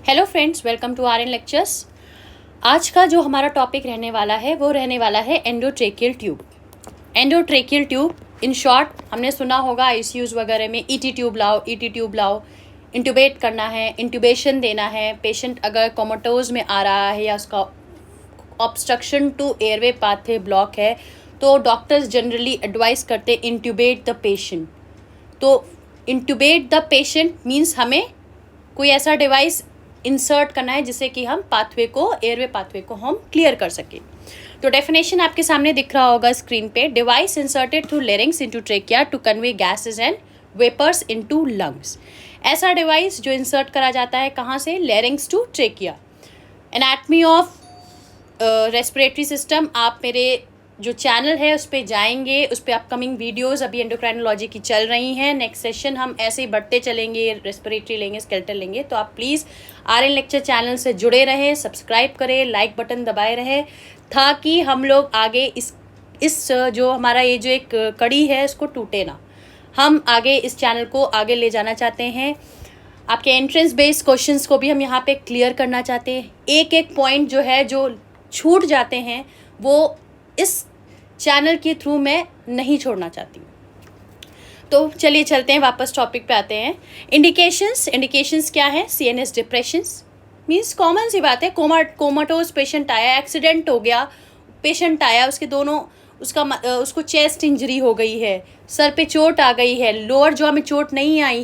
Hello friends, welcome to R N lectures. आज का जो हमारा टॉपिक रहने वाला है वो रहने वाला है endotracheal tube. Endotracheal tube in short हमने सुना होगा आईसीयूज़ वगैरह में ईटी ट्यूब लाओ, इंटूबेट करना है, इंटूबेशन देना है। पेशेंट अगर कोमाटोज में आ रहा है या उसका obstruction to airway pathway block है तो डॉक्टर्स जनरली एडवाइस करते इंटूबेट द पेशेंट। तो इंटूबेट द पेशेंट मीन्स हमें कोई ऐसा डिवाइस इंसर्ट करना है जिससे कि हम पाथवे को, एयरवे पाथवे को हम क्लियर कर सकें। तो डेफिनेशन आपके सामने दिख रहा होगा स्क्रीन पे। Device inserted through larynx into trachea to convey gases and vapours into lungs. ऐसा डिवाइस जो इंसर्ट करा जाता है कहाँ से? Larynx to trachea. Anatomy of respiratory system आप मेरे जो चैनल है उस पर जाएंगे, उस पर अपकमिंग वीडियोस अभी एंडोक्राइनोलॉजी की चल रही हैं। नेक्स्ट सेशन हम ऐसे ही बढ़ते चलेंगे, रेस्पिरेटरी लेंगे, स्केलेटल लेंगे। तो आप please R N lecture channel से जुड़े रहें, सब्सक्राइब करें, लाइक बटन दबाए रहें ताकि हम लोग आगे इस जो हमारा ये जो एक कड़ी है इसको टूटे ना। हम आगे इस चैनल को आगे ले जाना चाहते हैं। आपके एंट्रेंस बेस्ड क्वेश्चंस को भी हम यहाँ पे क्लियर करना चाहते हैं। एक एक पॉइंट जो है जो छूट जाते हैं वो इस चैनल के थ्रू मैं नहीं छोड़ना चाहती हूँ। तो चलिए चलते हैं, वापस टॉपिक पे आते हैं। इंडिकेशंस क्या है? सीएनएस डिप्रेशंस मीन्स कॉमन सी बात है। कोमाटोज पेशेंट आया, एक्सीडेंट हो गया, पेशेंट आया, उसको चेस्ट इंजरी हो गई है, सर पे चोट आ गई है, लोअर जॉ में चोट नहीं आई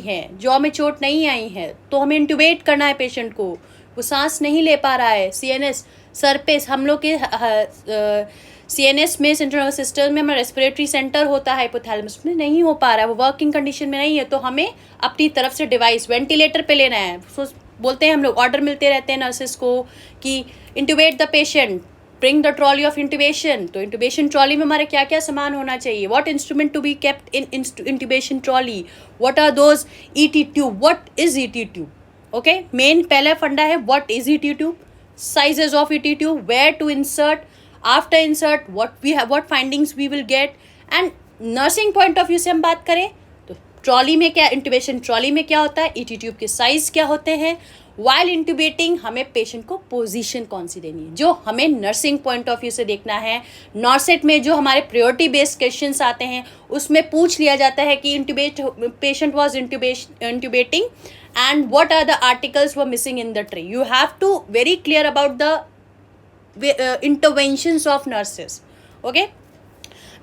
है, तो हमें इंटूबेट करना है पेशेंट को। वो सांस नहीं ले पा रहा है, सीएनएस सर पे, हम लोग के सीएनएस में, सेंट्रल नर्वस सिस्टम में हमारा रेस्पिरेटरी सेंटर होता है, हाइपोथैलेमस में नहीं हो पा रहा है, वो वर्किंग कंडीशन में नहीं है, तो हमें अपनी तरफ से डिवाइस वेंटिलेटर पे लेना है। बोलते हैं हम लोग, ऑर्डर मिलते रहते हैं नर्सेस को कि intubate the patient, bring the trolley of intubation. तो इंटूबेशन ट्रॉली में हमारे क्या क्या सामान होना चाहिए? What instrument to be kept in intubation trolley? What are those ET tube? What is ET tube? Okay, main पहला फंडा है what is ET tube, sizes of ET tube, where to insert, after insert what findings we will get, and nursing point of view से हम बात करें तो trolley में क्या, इंटूबेशन ट्रॉली में क्या होता है, ईटी ट्यूब के साइज क्या होते हैं, वाइल इंटूबेटिंग हमें पेशेंट को पोजीशन कौन सी देनी है, जो हमें नर्सिंग पॉइंट ऑफ व्यू से देखना है। नॉर्सेट में जो हमारे प्रायोरिटी बेस्ड क्वेश्चंस आते हैं उसमें पूछ लिया जाता है कि patient was intubating and what are the articles were missing in the tray. You have to very clear about the interventions of nurses. Okay,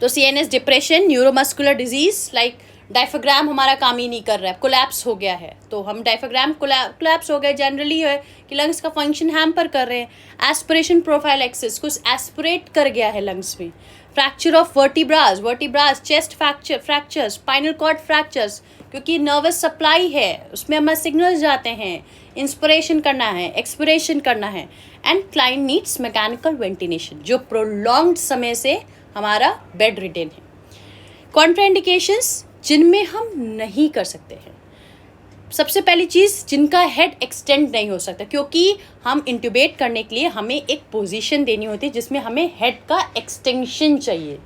तो CNS depression, neuromuscular disease like diaphragm हमारा काम ही नहीं कर रहा है, कोलैप्स हो गया है, तो हम डायफ्राग्राम कोलैप्स हो गया, जनरली है कि लंग्स का फंक्शन हैम्पर कर रहे हैं। एस्पिरेशन प्रोफाइल एक्सिस कुछ एस्पिरेट कर गया है लंग्स में। Fracture of vertebras, chest fracture, spinal cord fractures, क्योंकि नर्वस सप्लाई है उसमें हमारे सिग्नल्स जाते हैं, इंस्पिरेशन करना है, एक्सपिरेशन करना है। And client needs mechanical ventilation, जो प्रोलॉन्ग्ड समय से हमारा बेड रिटेन है। कॉन्ट्राइंडिकेशंस जिनमें हम नहीं कर सकते हैं, सबसे पहली चीज़ जिनका हेड एक्सटेंड नहीं हो सकता, क्योंकि हम इंटूबेट करने के लिए हमें एक पोजीशन देनी होती है जिसमें हमें हेड का एक्सटेंशन चाहिए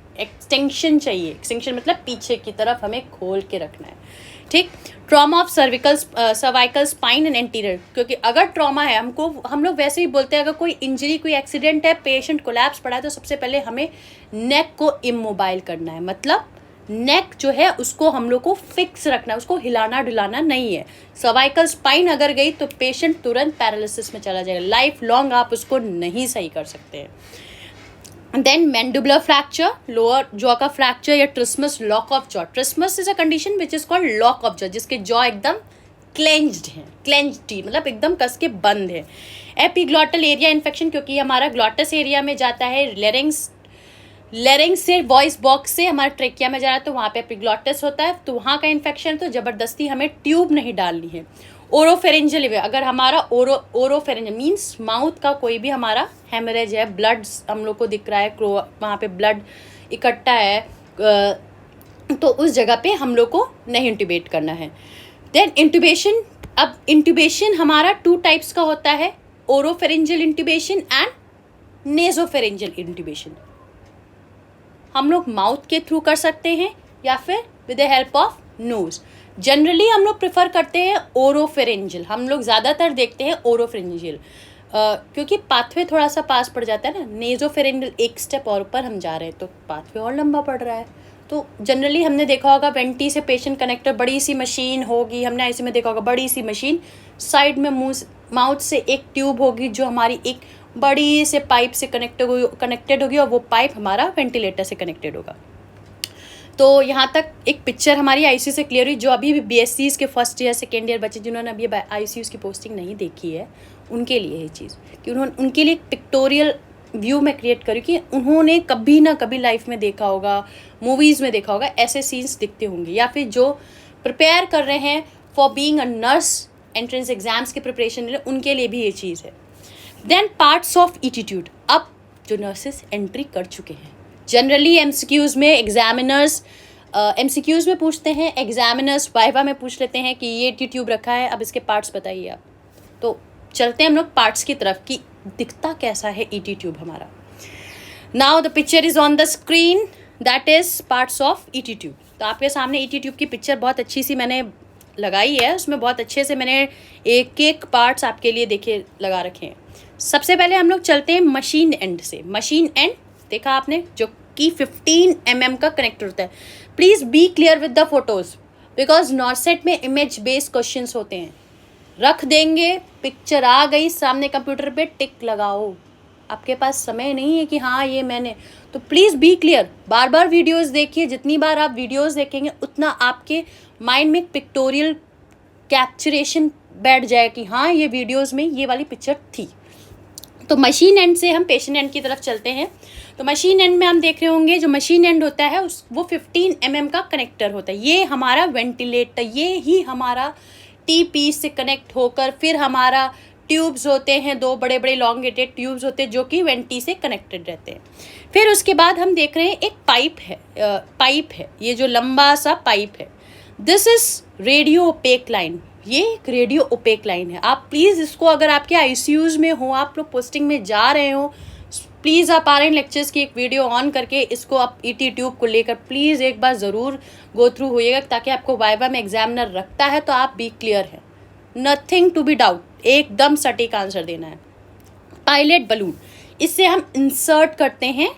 मतलब पीछे की तरफ हमें खोल के रखना है। ठीक, trauma of cervical spine and anterior, क्योंकि अगर ट्रॉमा है, हम लोग वैसे ही बोलते हैं अगर कोई इंजरी, कोई एक्सीडेंट है, पेशेंट कोलैप्स पड़ा है, तो सबसे पहले हमें नेक को इमोबाइल करना है, मतलब नेक जो है उसको हम लोग को फिक्स रखना है, उसको हिलाना डुलाना नहीं है। सर्वाइकल स्पाइन अगर गई तो पेशेंट तुरंत पैरालिसिस में चला जाएगा, लाइफ लॉन्ग आप उसको नहीं सही कर सकते हैं। Then mandibular fracture, lower jaw का फ्रैक्चर या trismus, lock of jaw. Trismus is a condition which is called lock of jaw, जिसके जॉ एकदम क्लेंज्ड मतलब एकदम कस के बंद है। एपिग्लॉटल एरिया इन्फेक्शन, क्योंकि हमारा ग्लॉटस एरिया में जाता है, लेरिंग्स से, वॉइस बॉक्स से हमारा ट्रेकिया में जा रहा है, तो वहाँ पे एपिग्लॉटस होता है, तो वहाँ का इन्फेक्शन, तो ज़बरदस्ती हमें ट्यूब नहीं डालनी है। ओरोफेरेंजियल, अगर हमारा ओरोफेरेंजियल मीन्स माउथ का कोई भी हमारा हेमरेज है, ब्लड हम लोग को दिख रहा है, वहाँ पे ब्लड इकट्ठा है, तो उस जगह पे हम लोग को नहीं इंटूबेट करना है। देन इंटूबेशन, अब इंटूबेशन हमारा 2 टाइप्स का होता है, ओरोफेरेंजियल इंटूबेशन एंड नेजोफेरेंजियल इंटूबेशन। हम लोग माउथ के थ्रू कर सकते हैं या फिर with the help of nose. Generally हम लोग प्रेफर करते हैं ओरोफेरेंजियल, हम लोग ज़्यादातर देखते हैं ओरोफेरेंजियल, क्योंकि पाथवे थोड़ा सा पास पड़ जाता है ना। नेजोफेरेंजियल एक स्टेप और ऊपर हम जा रहे हैं तो पाथवे और लंबा पड़ रहा है। तो जनरली हमने देखा होगा वेंटी से पेशेंट कनेक्टर बड़ी सी मशीन होगी, हमने आईसीयू में देखा होगा बड़ी सी मशीन, साइड में माउथ से एक ट्यूब होगी जो हमारी एक बड़ी से पाइप से कनेक्टेड होगी और वो पाइप हमारा वेंटिलेटर से कनेक्टेड होगा। तो यहाँ तक एक पिक्चर हमारी आईसीयू से क्लियर हुई। जो अभी भी बीएससीज के फर्स्ट ईयर सेकेंड ईयर बच्चे जिन्होंने अभी आईसीयू की पोस्टिंग नहीं देखी है उनके लिए ये चीज़ कि उनके लिए एक पिक्टोरियल व्यू में क्रिएट करी कि उन्होंने कभी ना कभी लाइफ में देखा होगा, मूवीज़ में देखा होगा, ऐसे सीन्स दिखते होंगे, या फिर जो प्रिपेयर कर रहे हैं for being a nurse entrance exams के प्रिपरेशन लिए, उनके लिए भी ये चीज़ है। देन पार्ट्स ऑफ एटीट्यूड, अब जो नर्सेस एंट्री कर चुके हैं, जनरली एमसीक्यूज़ में एग्जामिनर्स एमसीक्यूज़ में पूछते हैं, एग्जामिनर्स वाइवा में पूछ लेते हैं कि ये एटीट्यूड रखा है, अब इसके पार्ट्स बताइए आप। तो चलते हैं हम लोग पार्ट्स की तरफ कि दिखता कैसा है ईटी ट्यूब हमारा। Now the picture is on the screen, that is parts of ET tube. तो आपके सामने ईटी ट्यूब की पिक्चर बहुत अच्छी सी मैंने लगाई है, उसमें बहुत अच्छे से मैंने एक एक पार्ट्स आपके लिए देखे लगा रखे हैं। सबसे पहले हम लोग चलते हैं मशीन एंड से। मशीन एंड देखा आपने, जो कि 15 mm का कनेक्टर होता है। Please be clear with the photos because नॉर्सेट में इमेज बेस्ड क्वेश्चंस होते हैं। रख देंगे, पिक्चर आ गई सामने कंप्यूटर पे, टिक लगाओ। आपके पास समय नहीं है कि हाँ ये मैंने, तो please be clear. Bar bar videos देखिए, जितनी बार आप वीडियोस देखेंगे उतना आपके माइंड में पिक्टोरियल कैप्चरेशन बैठ जाए कि हाँ ये वीडियोस में ये वाली पिक्चर थी। तो मशीन एंड से हम पेशेंट एंड की तरफ चलते हैं। तो मशीन एंड में हम देख रहे होंगे जो मशीन एंड होता है वो 15 mm का कनेक्टर होता है। ये हमारा वेंटिलेटर, ये ही हमारा टी पीस से कनेक्ट होकर फिर हमारा ट्यूब्स होते हैं, दो बड़े बड़े लॉन्गेटेड ट्यूब्स होते हैं जो कि वेंटी से कनेक्टेड रहते हैं। फिर उसके बाद हम देख रहे हैं एक पाइप है, ये जो लंबा सा पाइप है, this is radio opaque line. ये एक रेडियो ओपेक लाइन है। आप प्लीज़ इसको, अगर आपके आईसीयूज़ में हो, आप लोग पोस्टिंग में जा रहे हो, प्लीज़ आप आरएन लेक्चर्स की एक वीडियो ऑन करके इसको आप ईटी ट्यूब को लेकर प्लीज़ एक बार ज़रूर गो थ्रू होइएगा, ताकि आपको वाइवा में एग्जामिनर रखता है तो आप बी क्लियर है, नथिंग टू बी डाउट, एकदम सटीक आंसर देना है। पायलट बलून, इससे हम इंसर्ट करते हैं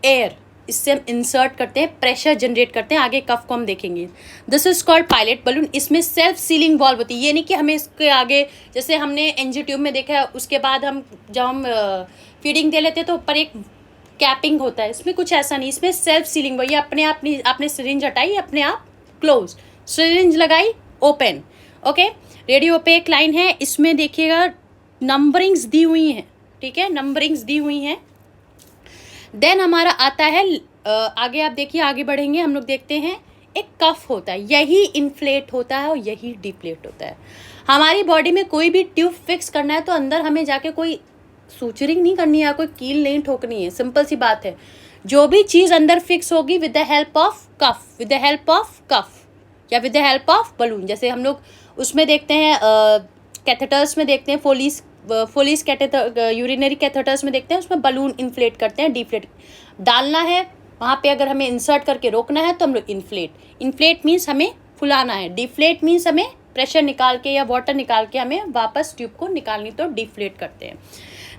एयर, इससे हम इंसर्ट करते हैं, प्रेशर जनरेट करते हैं, आगे कफ को हम देखेंगे। This is called pilot balloon. इसमें सेल्फ सीलिंग वॉल्व होती है, ये नहीं कि हमें इसके आगे, जैसे हमने एनजी ट्यूब में देखा है, उसके बाद जब हम फीडिंग दे लेते हैं तो ऊपर एक कैपिंग होता है, इसमें कुछ ऐसा नहीं, इसमें सेल्फ सीलिंग, वही अपने आप नहीं, आपने सिरिंज हटाई अपने आप क्लोज, सिरिंज लगाई open. Okay, radio opaque line है, इसमें देखिएगा नंबरिंग्स दी हुई हैं, ठीक है, नंबरिंग्स दी हुई हैं। देन हमारा आता है आगे, आप देखिए आगे बढ़ेंगे हम लोग देखते हैं एक कफ होता है, यही इन्फ्लेट होता है और यही डिफ्लेट होता है। हमारी बॉडी में कोई भी ट्यूब फिक्स करना है तो अंदर हमें जाके कोई सूचरिंग नहीं करनी है, कोई कील नहीं ठोकनी है, सिंपल सी बात है। जो भी चीज़ अंदर फिक्स होगी with the help of cuff, with the help of cuff या with the help of balloon, जैसे हम लोग उसमें देखते हैं कैथेटर्स में देखते हैं, फोलिस कैथेटर, यूरिनरी कैथेटर्स में देखते हैं, उसमें बलून इन्फ्लेट करते हैं, डिफ्लेट डालना है वहाँ पे, अगर हमें इंसर्ट करके रोकना है तो हम लोग इन्फ्लेट मीन्स हमें फुलाना है, डिफ्लेट मीन्स हमें प्रेशर निकाल के या वाटर निकाल के हमें वापस ट्यूब को निकालनी, तो डिफ्लेट करते हैं।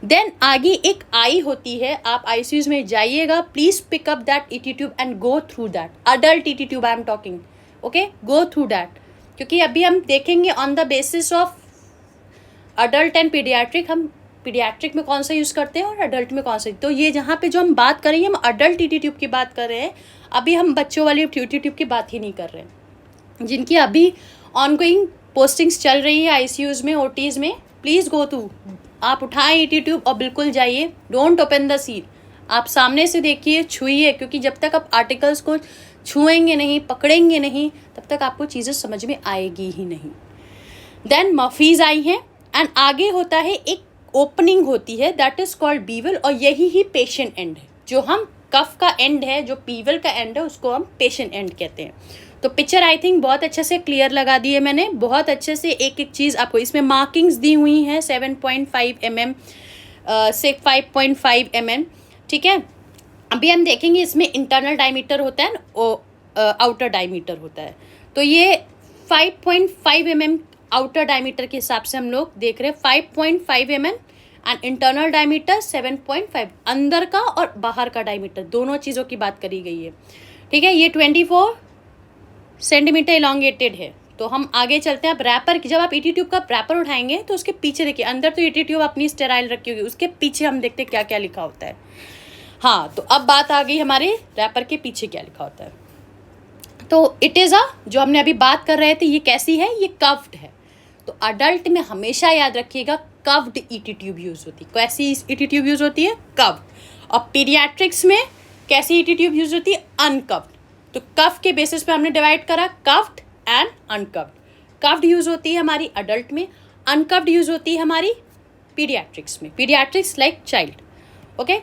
देन आगे एक आई होती है, आप आईसीयूज में जाइएगा, please pick up that ET tube and go through that, adult ET tube I am talking, okay, go through that, क्योंकि अभी हम देखेंगे on the basis of adult and paediatric, हम पीडियाट्रिक में कौन सा यूज़ करते हैं और अडल्ट में कौन सा। तो ये जहाँ पे जो हम बात कर रहे हैं, हम अडल्ट ईटी ट्यूब की बात कर रहे हैं, अभी हम बच्चों वाली ईटी ट्यूब की बात ही नहीं कर रहे हैं, जिनकी अभी ऑनगोइंग पोस्टिंग्स चल रही है आईसीयूज में, ओटीज़ में। प्लीज़ गो थ्रू, आप उठाएं ईटी ट्यूब और बिल्कुल जाइए, डोंट ओपन द सील, आप सामने से देखिए, छुइए, क्योंकि जब तक आप आर्टिकल्स को छुएंगे नहीं, पकड़ेंगे नहीं, तब तक आपको चीज़ें समझ में आएगी ही नहीं। देन मफीज आई हैं एंड आगे होता है एक ओपनिंग होती है, दैट इज कॉल्ड बीवल, और यही ही पेशेंट एंड है। जो हम कफ का एंड है, जो पीवल का एंड है, उसको हम पेशेंट एंड कहते हैं। तो पिक्चर आई थिंक बहुत अच्छे से क्लियर लगा दी है मैंने, बहुत अच्छे से एक एक चीज़ आपको, इसमें मार्किंग्स दी हुई हैं 7.5 mm से 5.5 mm, ठीक है। अभी हम देखेंगे इसमें इंटरनल डायमीटर होता है और आउटर डायमीटर होता है। तो ये 5.5 mm आउटर डायमीटर के हिसाब से हम लोग देख रहे हैं 5.5 mm एंड इंटरनल डायमीटर 7.5, अंदर का और बाहर का डायमीटर दोनों चीज़ों की बात करी गई है। ठीक है, ये 24 सेंटीमीटर इलांगेटेड है। तो हम आगे चलते हैं। अब रैपर की, जब आप ईटी ट्यूब का रैपर उठाएंगे तो उसके पीछे देखिए, अंदर तो ईटी ट्यूब अपनी स्टेराइल रखी होगी, उसके पीछे हम देखते हैं क्या क्या लिखा होता है। हाँ, तो अब बात आ गई हमारे रैपर के पीछे क्या लिखा होता है। तो इट इज़ जो हमने अभी बात कर रहे थे, ये कैसी है, ये कव्ड है। तो अडल्ट में हमेशा याद रखिएगा कव्ड ईटी ट्यूब यूज़ होती है। कैसी ईटी ट्यूब यूज़ होती है, कव्ड। और पीडियाट्रिक्स में कैसी ईटी ट्यूब यूज़ होती है, अनकव्ड। तो कव के बेसिस पे हमने डिवाइड करा कव्ड एंड अनकव्ड। कव्ड यूज़ होती है हमारी अडल्ट में, अनकव्ड यूज़ होती है हमारी पीडियाट्रिक्स में। Paediatrics like child. ओके,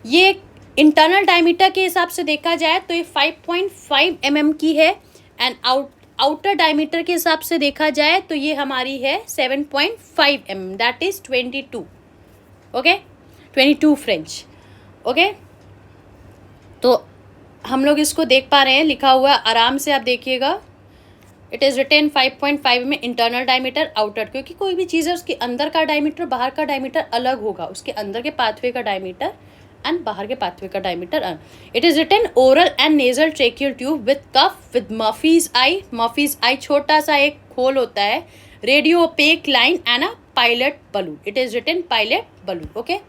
ये इंटरनल डायमीटर के हिसाब से देखा जाए तो ये 5.5 mm की है एंड आउटर डायमीटर के हिसाब से देखा जाए तो ये हमारी है 7.5 mm, that is 22। Okay, 22 French. Okay, तो हम लोग इसको देख पा रहे हैं, लिखा हुआ है, आराम से आप देखिएगा। इट इज़ रिटेन 5.5 में इंटरनल डायमीटर आउटर, क्योंकि कोई भी चीज़ है उसके अंदर का डायमीटर बाहर का डायमीटर अलग होगा, उसके अंदर के पाथवे का डायमीटर एंड बाहर के पाथवे का diameter. It is written oral and nasal tracheal tube with cuff with Murphy's eye. Murphy's eye छोटा सा एक खोल होता है, radio opaque line and a pilot balloon. It is written pilot balloon. Okay,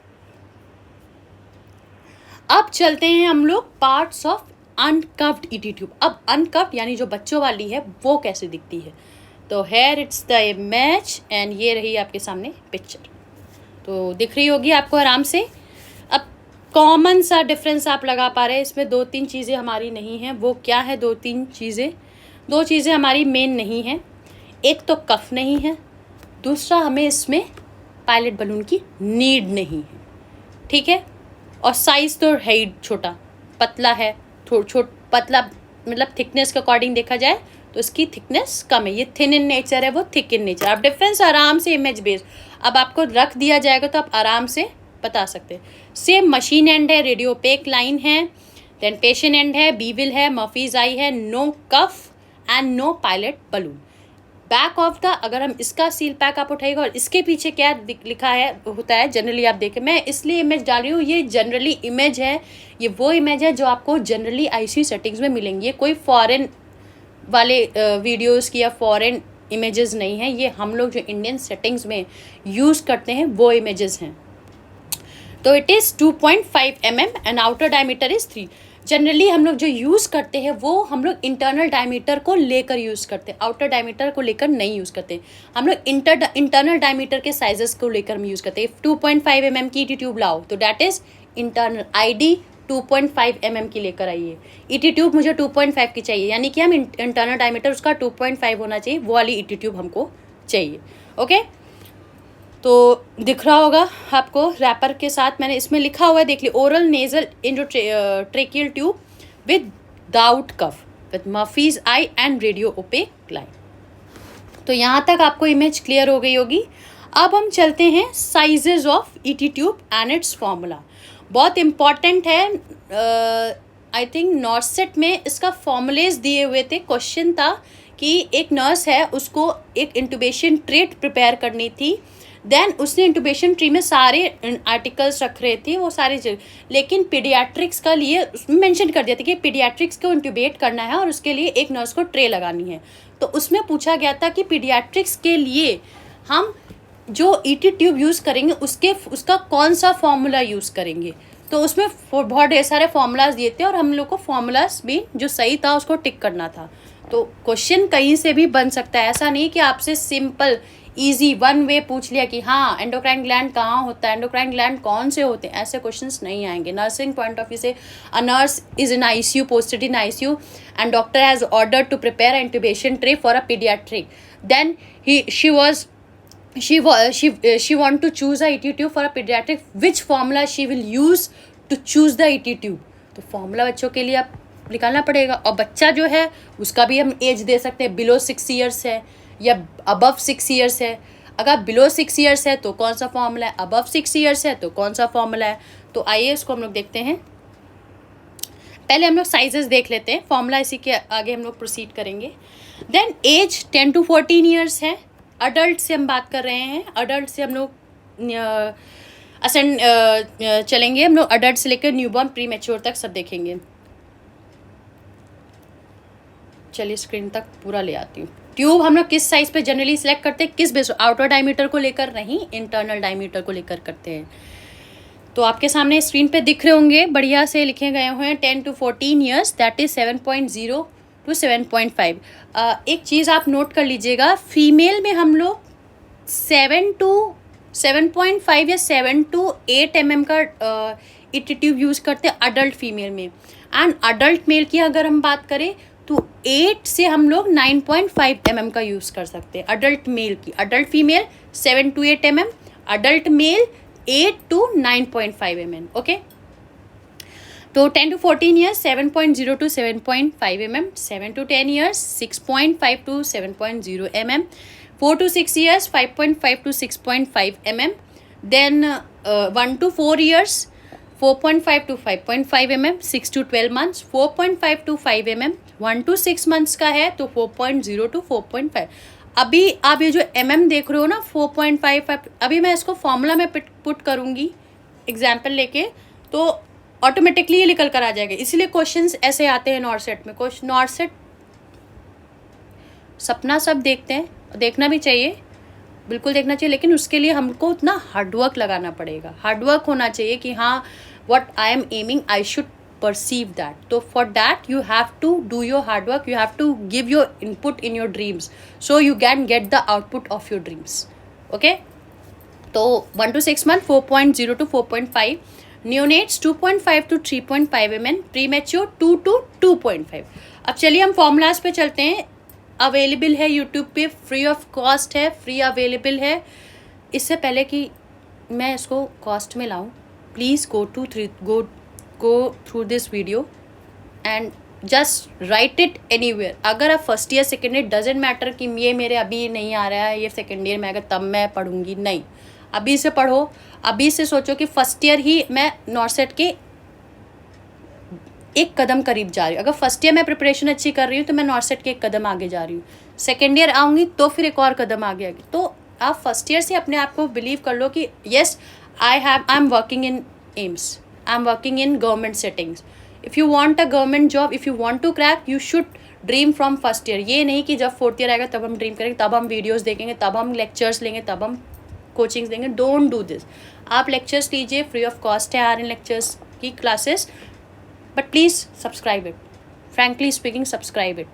अब चलते हैं हम लोग parts of uncuffed ET tube. अब अनकव्ड यानी जो बच्चों वाली है वो कैसे दिखती है। तो here it's the image and ये रही आपके सामने पिक्चर, तो दिख रही होगी आपको आराम से। अब कॉमन सा डिफरेंस आप लगा पा रहे हैं, इसमें 2-3 चीज़ें हमारी नहीं हैं। वो क्या है 2-3 चीज़ें? 2 चीज़ें हमारी मेन नहीं हैं। एक तो कफ नहीं है, दूसरा हमें इसमें पायलट बलून की नीड नहीं है। ठीक है, और साइज़ तो है ही छोटा, पतला है, पतला मतलब थिकनेस के अकॉर्डिंग देखा जाए तो इसकी थिकनेस कम है। ये थिन इन नेचर है, वो थिक इन नेचर। आप डिफरेंस आराम से इमेज बेस्ड अब आपको रख दिया जाएगा तो आप आराम से बता सकते हैं। सेम मशीन एंड है, रेडियो ओपेक लाइन है, देन पेशेंट एंड है, बीविल है, मर्फीज आई है, no cuff and no pilot balloon. Back of the, अगर हम इसका सील पैक आप उठाएगा और इसके पीछे क्या लिखा है होता है, जनरली आप देखें, मैं इसलिए इमेज डाल रही हूँ, ये जनरली इमेज है, ये वो इमेज है जो आपको जनरली आईसीयू सेटिंग्स में मिलेंगी। ये कोई फॉरेन वाले वीडियोस की या फॉरेन इमेजेस नहीं है, ये हम लोग जो इंडियन सेटिंग्स में यूज़ करते हैं वो इमेजेस हैं। तो it is 2.5 mm and outer diameter is 3। Generally हम लोग जो यूज़ करते हैं वो हम लोग इंटरनल डायमीटर को लेकर यूज़ करते हैं, आउटर डायमीटर को लेकर नहीं यूज़ करते। हम लोग इंटरनल डायमीटर के साइजेस को लेकर हम यूज़ करते हैं। 2.5 mm की ईटी ट्यूब लाओ तो that is internal, ID 2.5 mm की लेकर आइए। ईटी ट्यूब मुझे 2.5 की चाहिए, यानी कि हम इंटरनल डायमीटर उसका 2.5 होना चाहिए, वो वाली ईटी ट्यूब हमको चाहिए। ओके, तो दिख रहा होगा आपको रैपर के साथ मैंने इसमें लिखा हुआ है, देख ली, oral nasal endotracheal tube without cuff with Murphy's eye and radio opaque line. तो यहाँ तक आपको इमेज क्लियर हो गई होगी। अब हम चलते हैं sizes of ET tube and it's formula. बहुत इम्पॉर्टेंट है, आई थिंक नॉर्सेट में इसका फॉर्मूलेज दिए हुए थे। क्वेश्चन था कि एक नर्स है, उसको एक इंटुबेशन ट्रे प्रिपेयर करनी थी, देन उसने इंटुबेशन ट्री में सारे आर्टिकल्स रख रहे थे, वो सारे, लेकिन पीडियाट्रिक्स का लिए उसमें मेंशन कर दिया था कि पीडियाट्रिक्स को इंटुबेट करना है और उसके लिए एक नर्स को ट्रे लगानी है। तो उसमें पूछा गया था कि पीडियाट्रिक्स के लिए हम जो ईटी ट्यूब यूज़ करेंगे उसका कौन सा फॉर्मूला यूज़ करेंगे। तो उसमें बहुत ढेर सारे फॉर्मूलाज दिए थे और हम लोग को फॉर्मूलाज भी जो सही था उसको टिक करना था। तो क्वेश्चन कहीं से भी बन सकता है, ऐसा नहीं कि आपसे सिंपल ईजी वन वे पूछ लिया कि हाँ एंडोक्राइन ग्लैंड कहाँ होता है, एंडोक्राइन ग्लैंड कौन से होते हैं, ऐसे क्वेश्चंस नहीं आएंगे। नर्सिंग पॉइंट ऑफ व्यू से, a nurse is in ICU, posted in ICU and doctor has order to prepare intubation tray for a paediatric, then she want to choose a ET tube for a pediatric, which formula she will use to choose the ET tube। तो formula बच्चों के लिए आप निकालना पड़ेगा। और बच्चा जो है उसका भी हम एज दे सकते हैं, बिलो 6 ईयर्स है या अबव 6 ईयर्स है। अगर बिलो 6 ईयर्स है तो कौन सा फॉर्मूला है, अबव 6 ईयर्स है तो कौन सा फॉर्मूला है। तो आइए इसको हम लोग देखते हैं। पहले हम लोग साइजेस देख लेते हैं, फॉर्मूला इसी के आगे हम लोग प्रोसीड करेंगे। देन एज 10 to 14 ईयर्स है। अडल्ट से हम बात कर रहे हैं, अडल्ट से हम लोग असेंड चलेंगे, हम लोग अडल्ट से लेकर न्यूबॉर्न प्री मैच्योर तक सब देखेंगे। चलिए स्क्रीन तक पूरा ले आती हूँ। ट्यूब हम लोग किस साइज पे जनरली सिलेक्ट करते हैं, किस बेस, आउटर डायमीटर को लेकर नहीं, इंटरनल डायमीटर को लेकर करते हैं। तो आपके सामने स्क्रीन पे दिख रहे होंगे, बढ़िया से लिखे गए हुए हैं 10 to 14 years, that is 7.0 to 7.5। एक चीज़ आप नोट कर लीजिएगा, फीमेल में हम लोग 7 to 7.5 या 7 to 8 mm का ईटी ट्यूब यूज़ करते हैं अडल्ट फीमेल में। एंड अडल्ट मेल की अगर हम बात करें तो 8 से हम लोग 9.5 mm का यूज़ कर सकते हैं अडल्ट मेल की। Adult female 7 to 8 mm, adult male 8 to 9.5 mm। Okay, तो 10 to 14 years 7.0 to 7.5 mm, 7 to 10 years 6.5 to 7.0 mm, 4 to 6 years 5.5 to 6.5 mm, then 1 to 4 years 4.5 to 5.5 mm, 6 to 12 months 4.5 to 5 mm, 1 to 6 months का है तो 4.0 to 4.5। अभी आप ये जो देख रहे हो ना 4.5, अभी मैं इसको फॉर्मूला में पुट करूँगी एग्जाम्पल लेके, तो ऑटोमेटिकली ये निकल कर आ जाएगा। इसीलिए क्वेश्चंस ऐसे आते हैं नॉर्सेट में। नॉर्सेट सपना सब देखते हैं, देखना भी चाहिए, बिल्कुल देखना चाहिए, लेकिन उसके लिए हमको उतना हार्डवर्क लगाना पड़ेगा। हार्डवर्क होना चाहिए कि हाँ, what I am aiming I should perceive that. So for that you have to do your hard work, you have to give your input in your dreams so you can get the output of your dreams. Okay, तो 1 to 6 month 4.0 to 4.5, neonates 2.5 to 3.5 mm, premature 2 to 2.5। अब चलिए हम formulas पे चलते हैं। Available है YouTube पे, free of cost है, फ्री अवेलेबल है। इससे पहले कि मैं इसको कॉस्ट में लाऊं, please go through this video and just write it anywhere। अगर आप first year second year doesn't matter कि ये मेरे अभी नहीं आ रहा है, ये सेकेंड ईयर में आएगा तब मैं पढ़ूंगी, नहीं, अभी से पढ़ो। अभी से सोचो कि फर्स्ट ईयर ही मैं नॉर्सेट के एक कदम करीब जा रही हूँ। अगर फर्स्ट ईयर में प्रिपरेशन अच्छी कर रही हूँ तो मैं नॉर्सेट के एक कदम आगे जा रही हूँ। सेकेंड ईयर आऊँगी तो फिर एक और कदम आगे आएगी। तो आप फर्स्ट ईयर से अपने आप को बिलीव कर लो कि yes I am working in AIIMS, I am working in government settings। If you want a government job, if you want to crack, you should dream from first year। ये नहीं कि जब फोर्थ ईयर आएगा तब हम dream करेंगे, तब हम वीडियोस देखेंगे, तब हम लेक्चर्स लेंगे, तब हम कोचिंग्स देंगे। Don't do this. आप लेक्चर्स लीजिए, फ्री ऑफ कॉस्ट है RN लेक्चर्स की classes, but please subscribe it. Frankly speaking, subscribe it.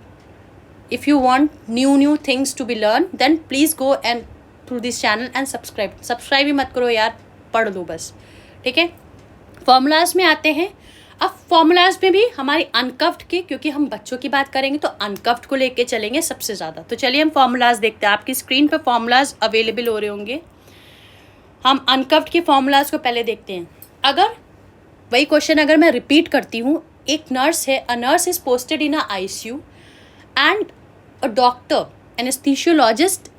If you want new things to be learn, then please go and through this channel and subscribe ही मत करो यार, पढ़ लो बस, ठीक है। फॉर्मूलाज में आते हैं। अब फॉर्मूलाज में भी हमारी अनकफ्ड के, क्योंकि हम बच्चों की बात करेंगे तो अनकफ्ड को लेके चलेंगे सबसे ज़्यादा। तो चलिए हम फॉर्मूलाज देखते हैं। आपकी स्क्रीन पे फॉर्मूलाज अवेलेबल हो रहे होंगे। हम अनकफ्ड के फॉर्मूलाज को पहले देखते हैं। अगर वही क्वेश्चन अगर मैं रिपीट करती हूँ, एक नर्स है, a nurse is posted in a ICU and a doctor anaesthesiologist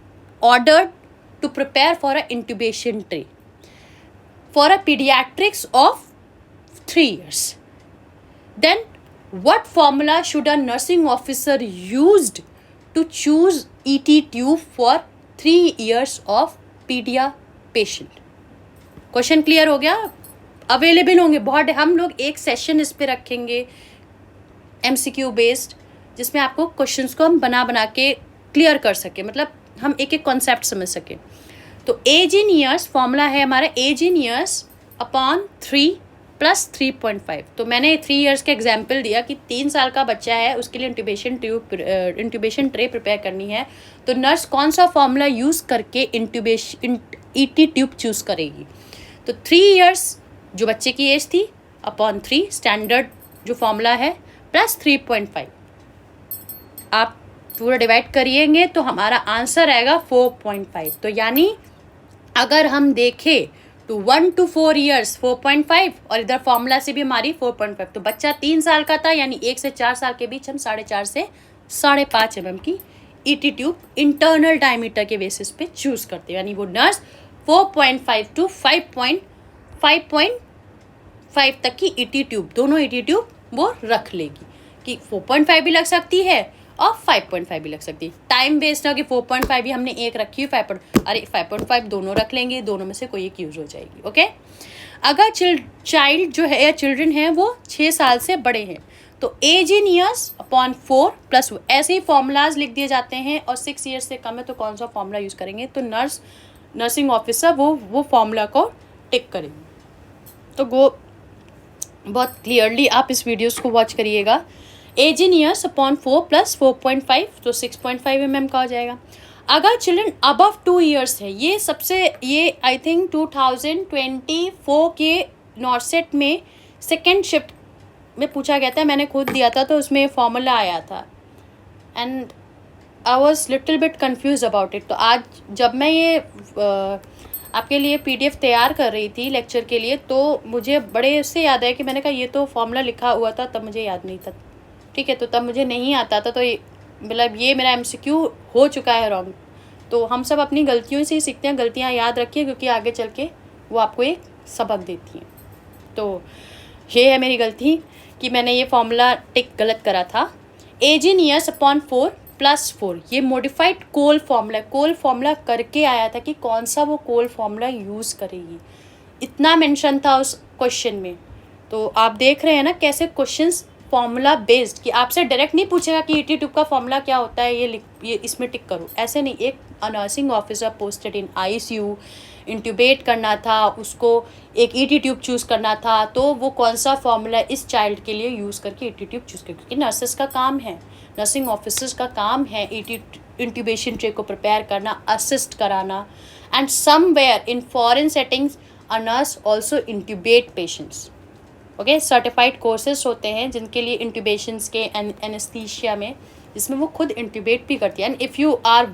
ordered to prepare for a intubation tray for a pediatrics of 3 years, then what formula should a nursing officer used to choose ET tube for 3 years of pedia patient? Question clear हो गया? Available होंगे बहुत, हम लोग एक session इस पे रखेंगे MCQ बेस्ड, जिसमें आपको क्वेश्चंस को हम बना के क्लियर कर सके, मतलब हम एक एक कॉन्सेप्ट समझ सके। तो एज इन ईयर्स फॉर्मूला है हमारा, एज इन ईयर्स अपॉन 3 + 3.5। तो मैंने 3 ईयर्स का एग्जाम्पल दिया कि 3 साल का बच्चा है, उसके लिए इंट्यूबेशन ट्रे प्रिपेयर करनी है, तो नर्स कौन सा फॉर्मूला यूज़ करके ET ट्यूब चूज़ करेगी। तो 3 ईयर्स जो बच्चे की एज थी अपॉन 3 स्टैंडर्ड जो फॉर्मूला है प्लस 3.5, आप पूरा डिवाइड करिएंगे तो हमारा आंसर आएगा 4.5। तो यानी अगर हम देखें तो 1 to 4 ईयर्स 4.5 और इधर फॉर्मूला से भी हमारी 4.5, तो बच्चा 3 साल का था, यानी 1 से 4 साल के बीच हम 4.5 से 5.5 mm की ET ट्यूब इंटरनल डायमीटर के बेसिस पे चूज़ करते हैं। यानी वो नर्स 4.5 to 5.5 तक की ET ट्यूब, दोनों ET ट्यूब वो रख लेगी कि 4.5 भी लग सकती है और 5.5 भी लग सकती है। टाइम वेस्ट ना कि 4.5 भी हमने एक रखी है, 5.5 दोनों रख लेंगे, दोनों में से कोई एक यूज़ हो जाएगी। ओके, अगर चाइल्ड जो है या चिल्ड्रन है वो 6 साल से बड़े हैं तो age in years upon 4 plus ऐसे ही फॉर्मूलाज लिख दिए जाते हैं। और 6 ईयर्स से कम है तो कौन सा फॉर्मूला यूज़ करेंगे, तो नर्सिंग ऑफिसर वो फॉर्मूला को टिक करेंगे। तो बहुत क्लियरली आप इस वीडियोस को वॉच करिएगा। Age in years upon 4 plus 4.5 तो 6.5 mm का हो जाएगा। अगर चिल्ड्रन अबव 2 ईयर्स है, ये आई थिंक 2024 के नॉर्सेट में सेकेंड शिफ्ट में पूछा गया था, मैंने खुद दिया था तो उसमें फॉर्मूला आया था and I was little bit confuse about it. तो आज जब मैं ये आपके लिए PDF तैयार कर रही थी लेक्चर के लिए तो मुझे बड़े उससे याद है कि मैंने कहा ये तो फॉर्मूला लिखा हुआ था, तब मुझे याद नहीं था। ठीक है, तो तब मुझे नहीं आता था, तो मतलब ये मेरा MCQ हो चुका है रॉन्ग। तो हम सब अपनी गलतियों से ही सीखते हैं, गलतियाँ याद रखिए क्योंकि आगे चल के वो आपको एक सबक देती हैं। तो ये है मेरी गलती कि मैंने ये फॉर्मूला टिक गलत करा था। Age in years upon 4 plus 4 ये modified Cole formula, Cole formula करके आया था कि कौन सा वो कोल फार्मूला यूज़ करेगी, इतना मेंशन था उस क्वेश्चन में। तो आप देख रहे हैं ना कैसे क्वेश्चंस फार्मूला बेस्ड, कि आपसे डायरेक्ट नहीं पूछेगा कि ET ट्यूब का फार्मूला क्या होता है, ये इसमें टिक करो, ऐसे नहीं। एक nursing officer posted in ICU intubate करना था, उसको एक ET ट्यूब चूज़ करना था, तो वो कौन सा फार्मूला इस चाइल्ड के लिए यूज़ करके ET ट्यूब चूज़ करें, क्योंकि नर्सेस का काम है, नर्सिंग ऑफिसर्स का काम है ET इंट्यूबेशन ट्रे को प्रिपेयर करना, असिस्ट कराना। And somewhere in foreign settings a nurse also intubate patients. Okay, certified courses होते हैं जिनके लिए इंट्यूबेशंस के एनेस्थीसिया में, जिसमें वो खुद इंट्यूबेट भी करती है। And if you are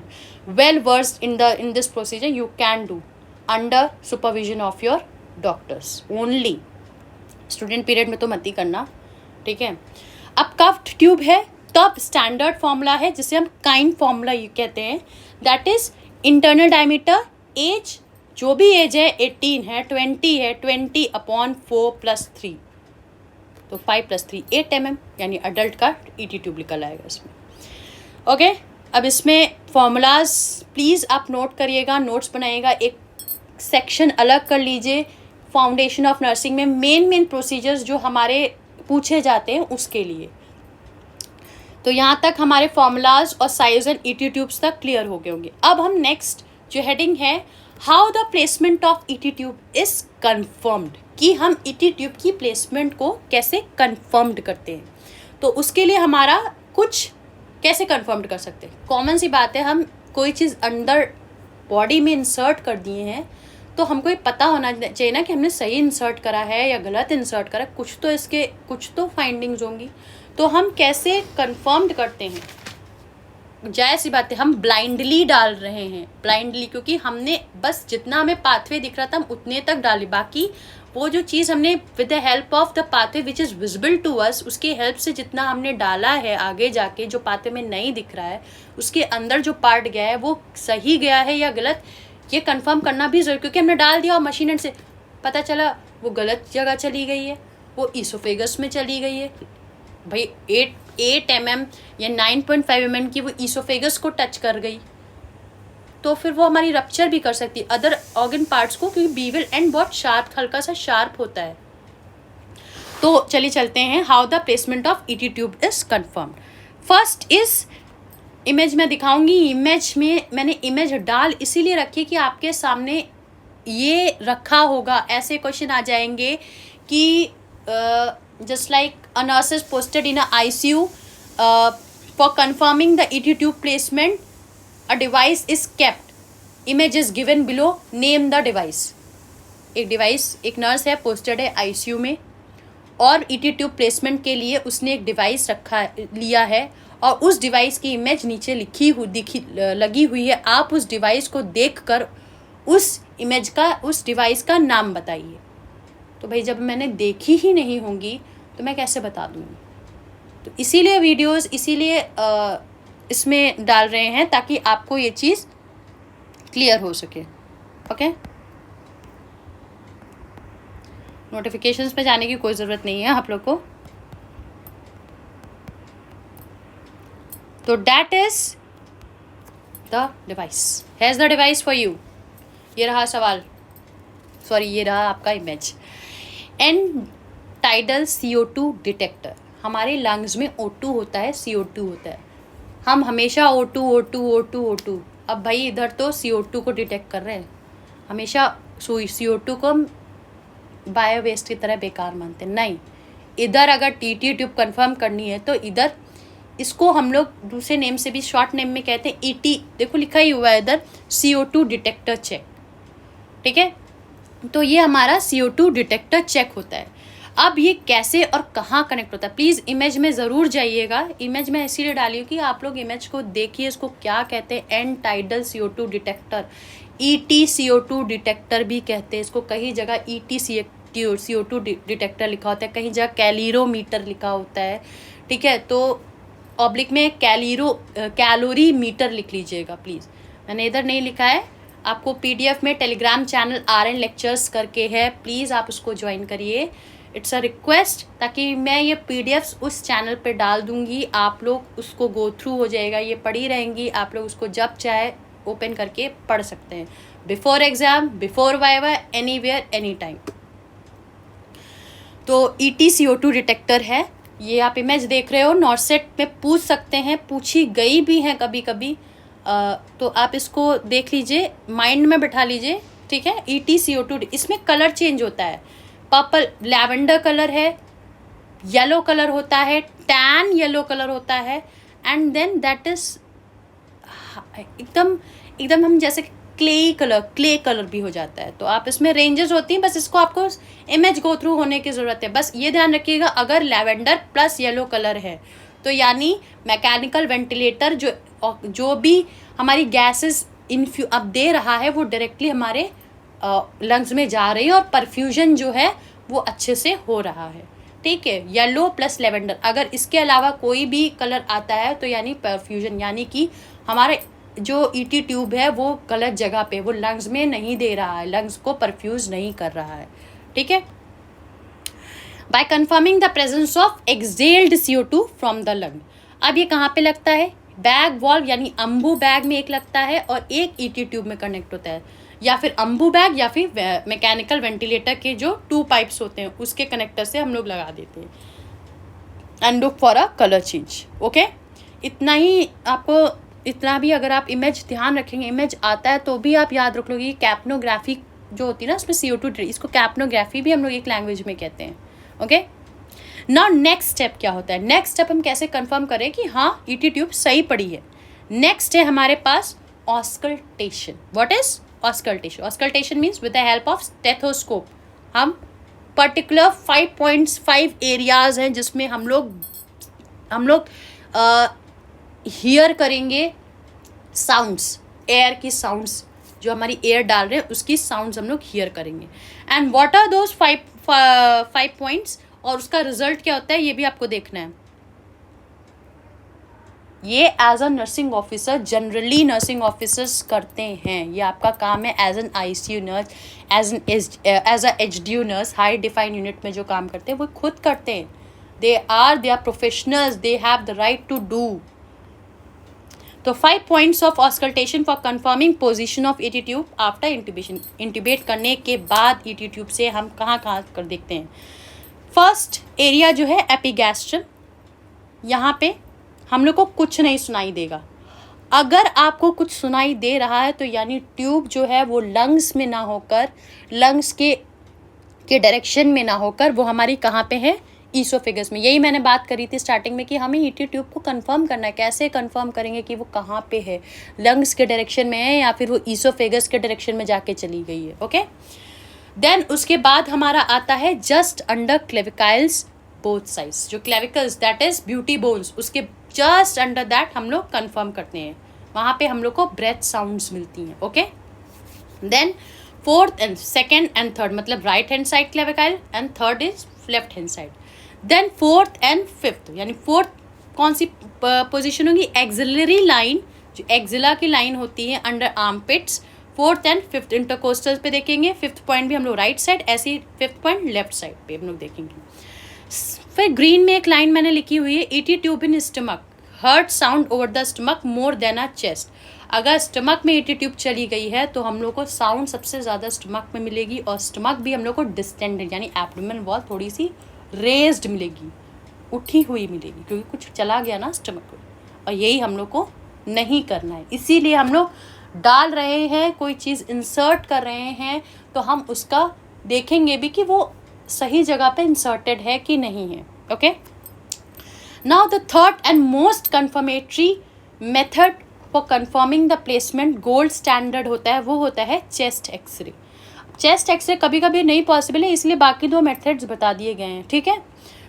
well versed in this procedure you can do under supervision of your doctors only. Student period में तो मत ही करना, ठीक है। अब कफ्ड ट्यूब है तो अब स्टैंडर्ड फार्मूला है जिसे हम काइंड फार्मूला कहते हैं, that is internal diameter, age जो भी एज है 18 है, 20 है, 20 अपॉन 4 प्लस 3 तो 5 प्लस 3 8 mm, यानी अडल्ट का ET ट्यूब निकल आएगा इसमें। ओके, अब इसमें फॉर्मूलाज प्लीज़ आप नोट करिएगा, नोट्स बनाइएगा, एक सेक्शन अलग कर लीजिए फाउंडेशन ऑफ नर्सिंग में मेन प्रोसीजर्स जो हमारे पूछे जाते हैं उसके लिए। तो यहाँ तक हमारे फॉर्मूलाज और साइज एंड ET ट्यूब्स तक क्लियर हो गए होंगे। अब हम नेक्स्ट जो हेडिंग है, how the placement of ET tube is confirmed, कि हम ET ट्यूब की प्लेसमेंट को कैसे कन्फर्म्ड करते हैं। तो उसके लिए हमारा कुछ कैसे कन्फर्म्ड कर सकते हैं, कॉमन सी बात है, हम कोई चीज़ अंदर बॉडी में इंसर्ट कर दिए हैं तो हमको ये पता होना चाहिए ना कि हमने सही इंसर्ट करा है या गलत इंसर्ट करा, कुछ तो फाइंडिंग्स होंगी। तो हम कैसे कन्फर्म्ड करते हैं, जायज़ सी बात है, हम ब्लाइंडली डाल रहे हैं, ब्लाइंडली, क्योंकि हमने बस जितना हमें पाथवे दिख रहा था हम उतने तक डाली, बाकी वो जो चीज़ हमने with the help of the pathway which is visible to us, उसकी हेल्प से जितना हमने डाला है आगे जाके जो पाथवे में नहीं दिख रहा है, उसके अंदर जो पार्ट गया है वो सही गया है या गलत, ये कंफर्म करना भी ज़रूरी, क्योंकि हमने डाल दिया और मशीन एंड से पता चला वो गलत जगह चली गई है, वो ईसोफेगस में चली गई है, भाई 8 mm या 9.5 mm की वो ईसोफेगस को टच कर गई तो फिर वो हमारी रप्चर भी कर सकती है अदर ऑर्गन पार्ट्स को, क्योंकि बीवल एंड बहुत शार्प, हल्का सा शार्प होता है। तो चलिए चलते हैं, how the placement of ET tube is confirmed. First is image में दिखाऊंगी, इमेज में मैंने इमेज डाल इसीलिए रखी कि आपके सामने ये रखा होगा, ऐसे क्वेश्चन आ जाएंगे कि just like a nurse is posted in a ICU for confirming the ET tube placement, a device is kept, image is given below, name the device। एक डिवाइस, एक नर्स है पोस्टेड है ICU में और ET ट्यूब प्लेसमेंट के लिए उसने एक डिवाइस लिया है और उस डिवाइस की इमेज नीचे लगी हुई है। आप उस डिवाइस को देखकर उस डिवाइस का नाम बताइए। तो भाई जब मैंने देखी ही नहीं होंगी तो मैं कैसे बता दूँगी, तो इसीलिए वीडियोस इसमें डाल रहे हैं ताकि आपको ये चीज़ क्लियर हो सके। ओके, नोटिफिकेशंस पे जाने की कोई ज़रूरत नहीं है आप लोग को। तो that is the device, has the device for you. ये रहा सवाल, सॉरी ये रहा आपका image. And tidal CO2 detector, हमारे लंग्स में O2 होता है, CO2 होता है, हम हमेशा O2 O2 O2 O2, अब भाई इधर तो CO2 को डिटेक्ट कर रहे हैं, हमेशा CO2 को हम बायो वेस्ट की तरह बेकार मानते हैं, नहीं। इधर अगर TT ट्यूब कंफर्म करनी है तो इधर इसको हम लोग दूसरे नेम से भी, शॉर्ट नेम में कहते हैं ET, देखो लिखा ही हुआ है इधर, CO2 डिटेक्टर चेक, ठीक है। तो ये हमारा CO2 डिटेक्टर चेक होता है। अब ये कैसे और कहाँ कनेक्ट होता है, प्लीज़ इमेज में ज़रूर जाइएगा। इमेज में इसीलिए डाली हूँ कि आप लोग इमेज को देखिए, इसको क्या कहते हैं, and tidal CO2 detector, ET CO2 detector भी कहते हैं इसको। कई जगह ET CO2 डिटेक्टर लिखा होता है, कहीं जगह कैलोरीमीटर लिखा होता है, ठीक है। तो ऑब्लिक में कैलोरी मीटर लिख लीजिएगा प्लीज़, मैंने इधर नहीं लिखा है। आपको PDF में टेलीग्राम चैनल RN लेक्चर्स करके है, प्लीज़ आप उसको ज्वाइन करिए, इट्स अ रिक्वेस्ट, ताकि मैं ये PDFs उस चैनल पे डाल दूँगी, आप लोग उसको गो थ्रू हो जाएगा, ये पढ़ी रहेंगी, आप लोग उसको जब चाहे ओपन करके पढ़ सकते हैं, before exam, before viva, anywhere any time. तो ET CO2 डिटेक्टर है, ये आप इमेज देख रहे हो, नॉर्सेट में पूछ सकते हैं, पूछी गई भी हैं कभी कभी, तो आप इसको देख लीजिए, माइंड में बिठा लीजिए, ठीक है। ET CO2, इसमें कलर चेंज होता है, पर्पल लैवेंडर कलर है, येलो कलर होता है, टैन येलो कलर होता है, एंड देन दैट इज एकदम हम जैसे क्ले कलर भी हो जाता है। तो आप इसमें रेंजेस होती हैं, बस इसको आपको इमेज गो थ्रू होने की ज़रूरत है। बस ये ध्यान रखिएगा, अगर लैवेंडर प्लस येलो कलर है तो यानी मैकेनिकल वेंटिलेटर जो भी हमारी गैसेस अब दे रहा है वो डायरेक्टली हमारे लंग्स में जा रही है, और परफ्यूजन जो है वो अच्छे से हो रहा है, ठीक है। येलो प्लस लेवेंडर, अगर इसके अलावा कोई भी कलर आता है तो यानी परफ्यूजन, यानी कि हमारे जो ET ट्यूब है वो गलत जगह पे, वो लंग्स में नहीं दे रहा है, लंग्स को परफ्यूज नहीं कर रहा है, ठीक है। By confirming the presence of exhaled CO2 from the lung, अब ये कहाँ पे लगता है, बैग वॉल्व यानी अम्बू बैग में एक लगता है और एक ET ट्यूब में कनेक्ट होता है, या फिर अम्बू बैग या फिर मैकेनिकल वेंटिलेटर के जो 2 पाइप्स होते हैं उसके कनेक्टर से हम लोग लगा देते हैं। And look for a colour change, okay. इतना ही आपको, इतना भी अगर आप इमेज ध्यान रखेंगे, इमेज आता है तो भी आप याद रख लोगे, कैप्नोग्राफी जो होती है ना उसमें CO2, इसको कैप्नोग्राफी भी हम लोग एक लैंग्वेज में कहते हैं, ओके। नाउ नेक्स्ट स्टेप क्या होता है, नेक्स्ट स्टेप हम कैसे कंफर्म करें कि हाँ ET ट्यूब सही पड़ी है। नेक्स्ट है हमारे पास auscultation. What is auscultation? Auscultation means with the help of stethoscope हम पर्टिकुलर 5.5 एरियाज हैं जिसमें हम लोग हियर करेंगे साउंड्स, एयर की साउंड्स, जो हमारी एयर डाल रहे हैं उसकी साउंड्स हम लोग हियर करेंगे। And what are those 5 points, और उसका रिजल्ट क्या होता है ये भी आपको देखना है। ये as a nursing officer, generally nursing officers करते हैं, ये आपका काम है as an ICU nurse, as a HDU nurse, high defined unit में जो काम करते हैं वो खुद करते हैं। They are professionals, they have the right to do. तो 5 points of auscultation for confirming position of ET tube after intubation. Intubate करने के बाद ET ट्यूब से हम कहाँ कर देखते हैं। फर्स्ट एरिया जो है एपिगैस्ट्रम, यहाँ पे हम लोग को कुछ नहीं सुनाई देगा। अगर आपको कुछ सुनाई दे रहा है तो यानी ट्यूब जो है वो लंग्स में ना होकर, लंग्स के डायरेक्शन में ना होकर वो हमारी कहाँ पे है, ईसोफेगस में। यही मैंने बात करी थी स्टार्टिंग में कि हमें ET ट्यूब को कंफर्म करना है। कैसे कंफर्म करेंगे कि वो कहाँ पे है, लंग्स के डायरेक्शन में है या फिर वो ईसोफेगस के डायरेक्शन में जाके चली गई है, ओके। देन उसके बाद हमारा आता है जस्ट अंडर क्लेविकाइल्स बोथ साइड्स, जो क्लेविकल्स दैट इज ब्यूटी बोन्स, उसके जस्ट अंडर दैट हम लोग कंफर्म करते हैं, वहाँ पे हम लोग को ब्रेथ साउंड्स मिलती हैं, okay. Then fourth and second and third, मतलब right hand side clavicle and third is left hand side. Then fourth and fifth, यानी फोर्थ कौन सी पोजीशन होगी, एक्सिलरी लाइन, जो एक्सिला की लाइन होती है under armpits. Fourth and fifth intercostal पे देखेंगे, फिफ्थ पॉइंट भी हम लोग राइट साइड, ऐसे ही फिफ्थ पॉइंट लेफ्ट साइड पे हम लोग देखेंगे। फिर ग्रीन में एक लाइन मैंने लिखी हुई है ET tube in stomach, heart sound over the stomach more than a chest. अगर स्टमक में ईटी ट्यूब चली गई है तो हम लोग को साउंड सबसे ज़्यादा स्टमक में मिलेगी, और स्टमक भी हम लोग को डिस्टेंडेड यानी एब्डोमेन वॉल थोड़ी सी रेज्ड मिलेगी, उठी हुई मिलेगी, क्योंकि कुछ चला गया ना स्टमक को, और यही हम लोग को नहीं करना है। इसीलिए हम लोग डाल रहे हैं, कोई चीज़ इंसर्ट कर रहे हैं तो हम उसका देखेंगे भी कि वो सही जगह पे इंसर्टेड है कि नहीं है। Okay, now the third and most confirmatory method for confirming the placement, gold standard होता है, वो होता है चेस्ट एक्सरे। चेस्ट एक्सरे कभी कभी नहीं पॉसिबल है, इसलिए बाकी दो मेथड्स बता दिए गए हैं, ठीक है।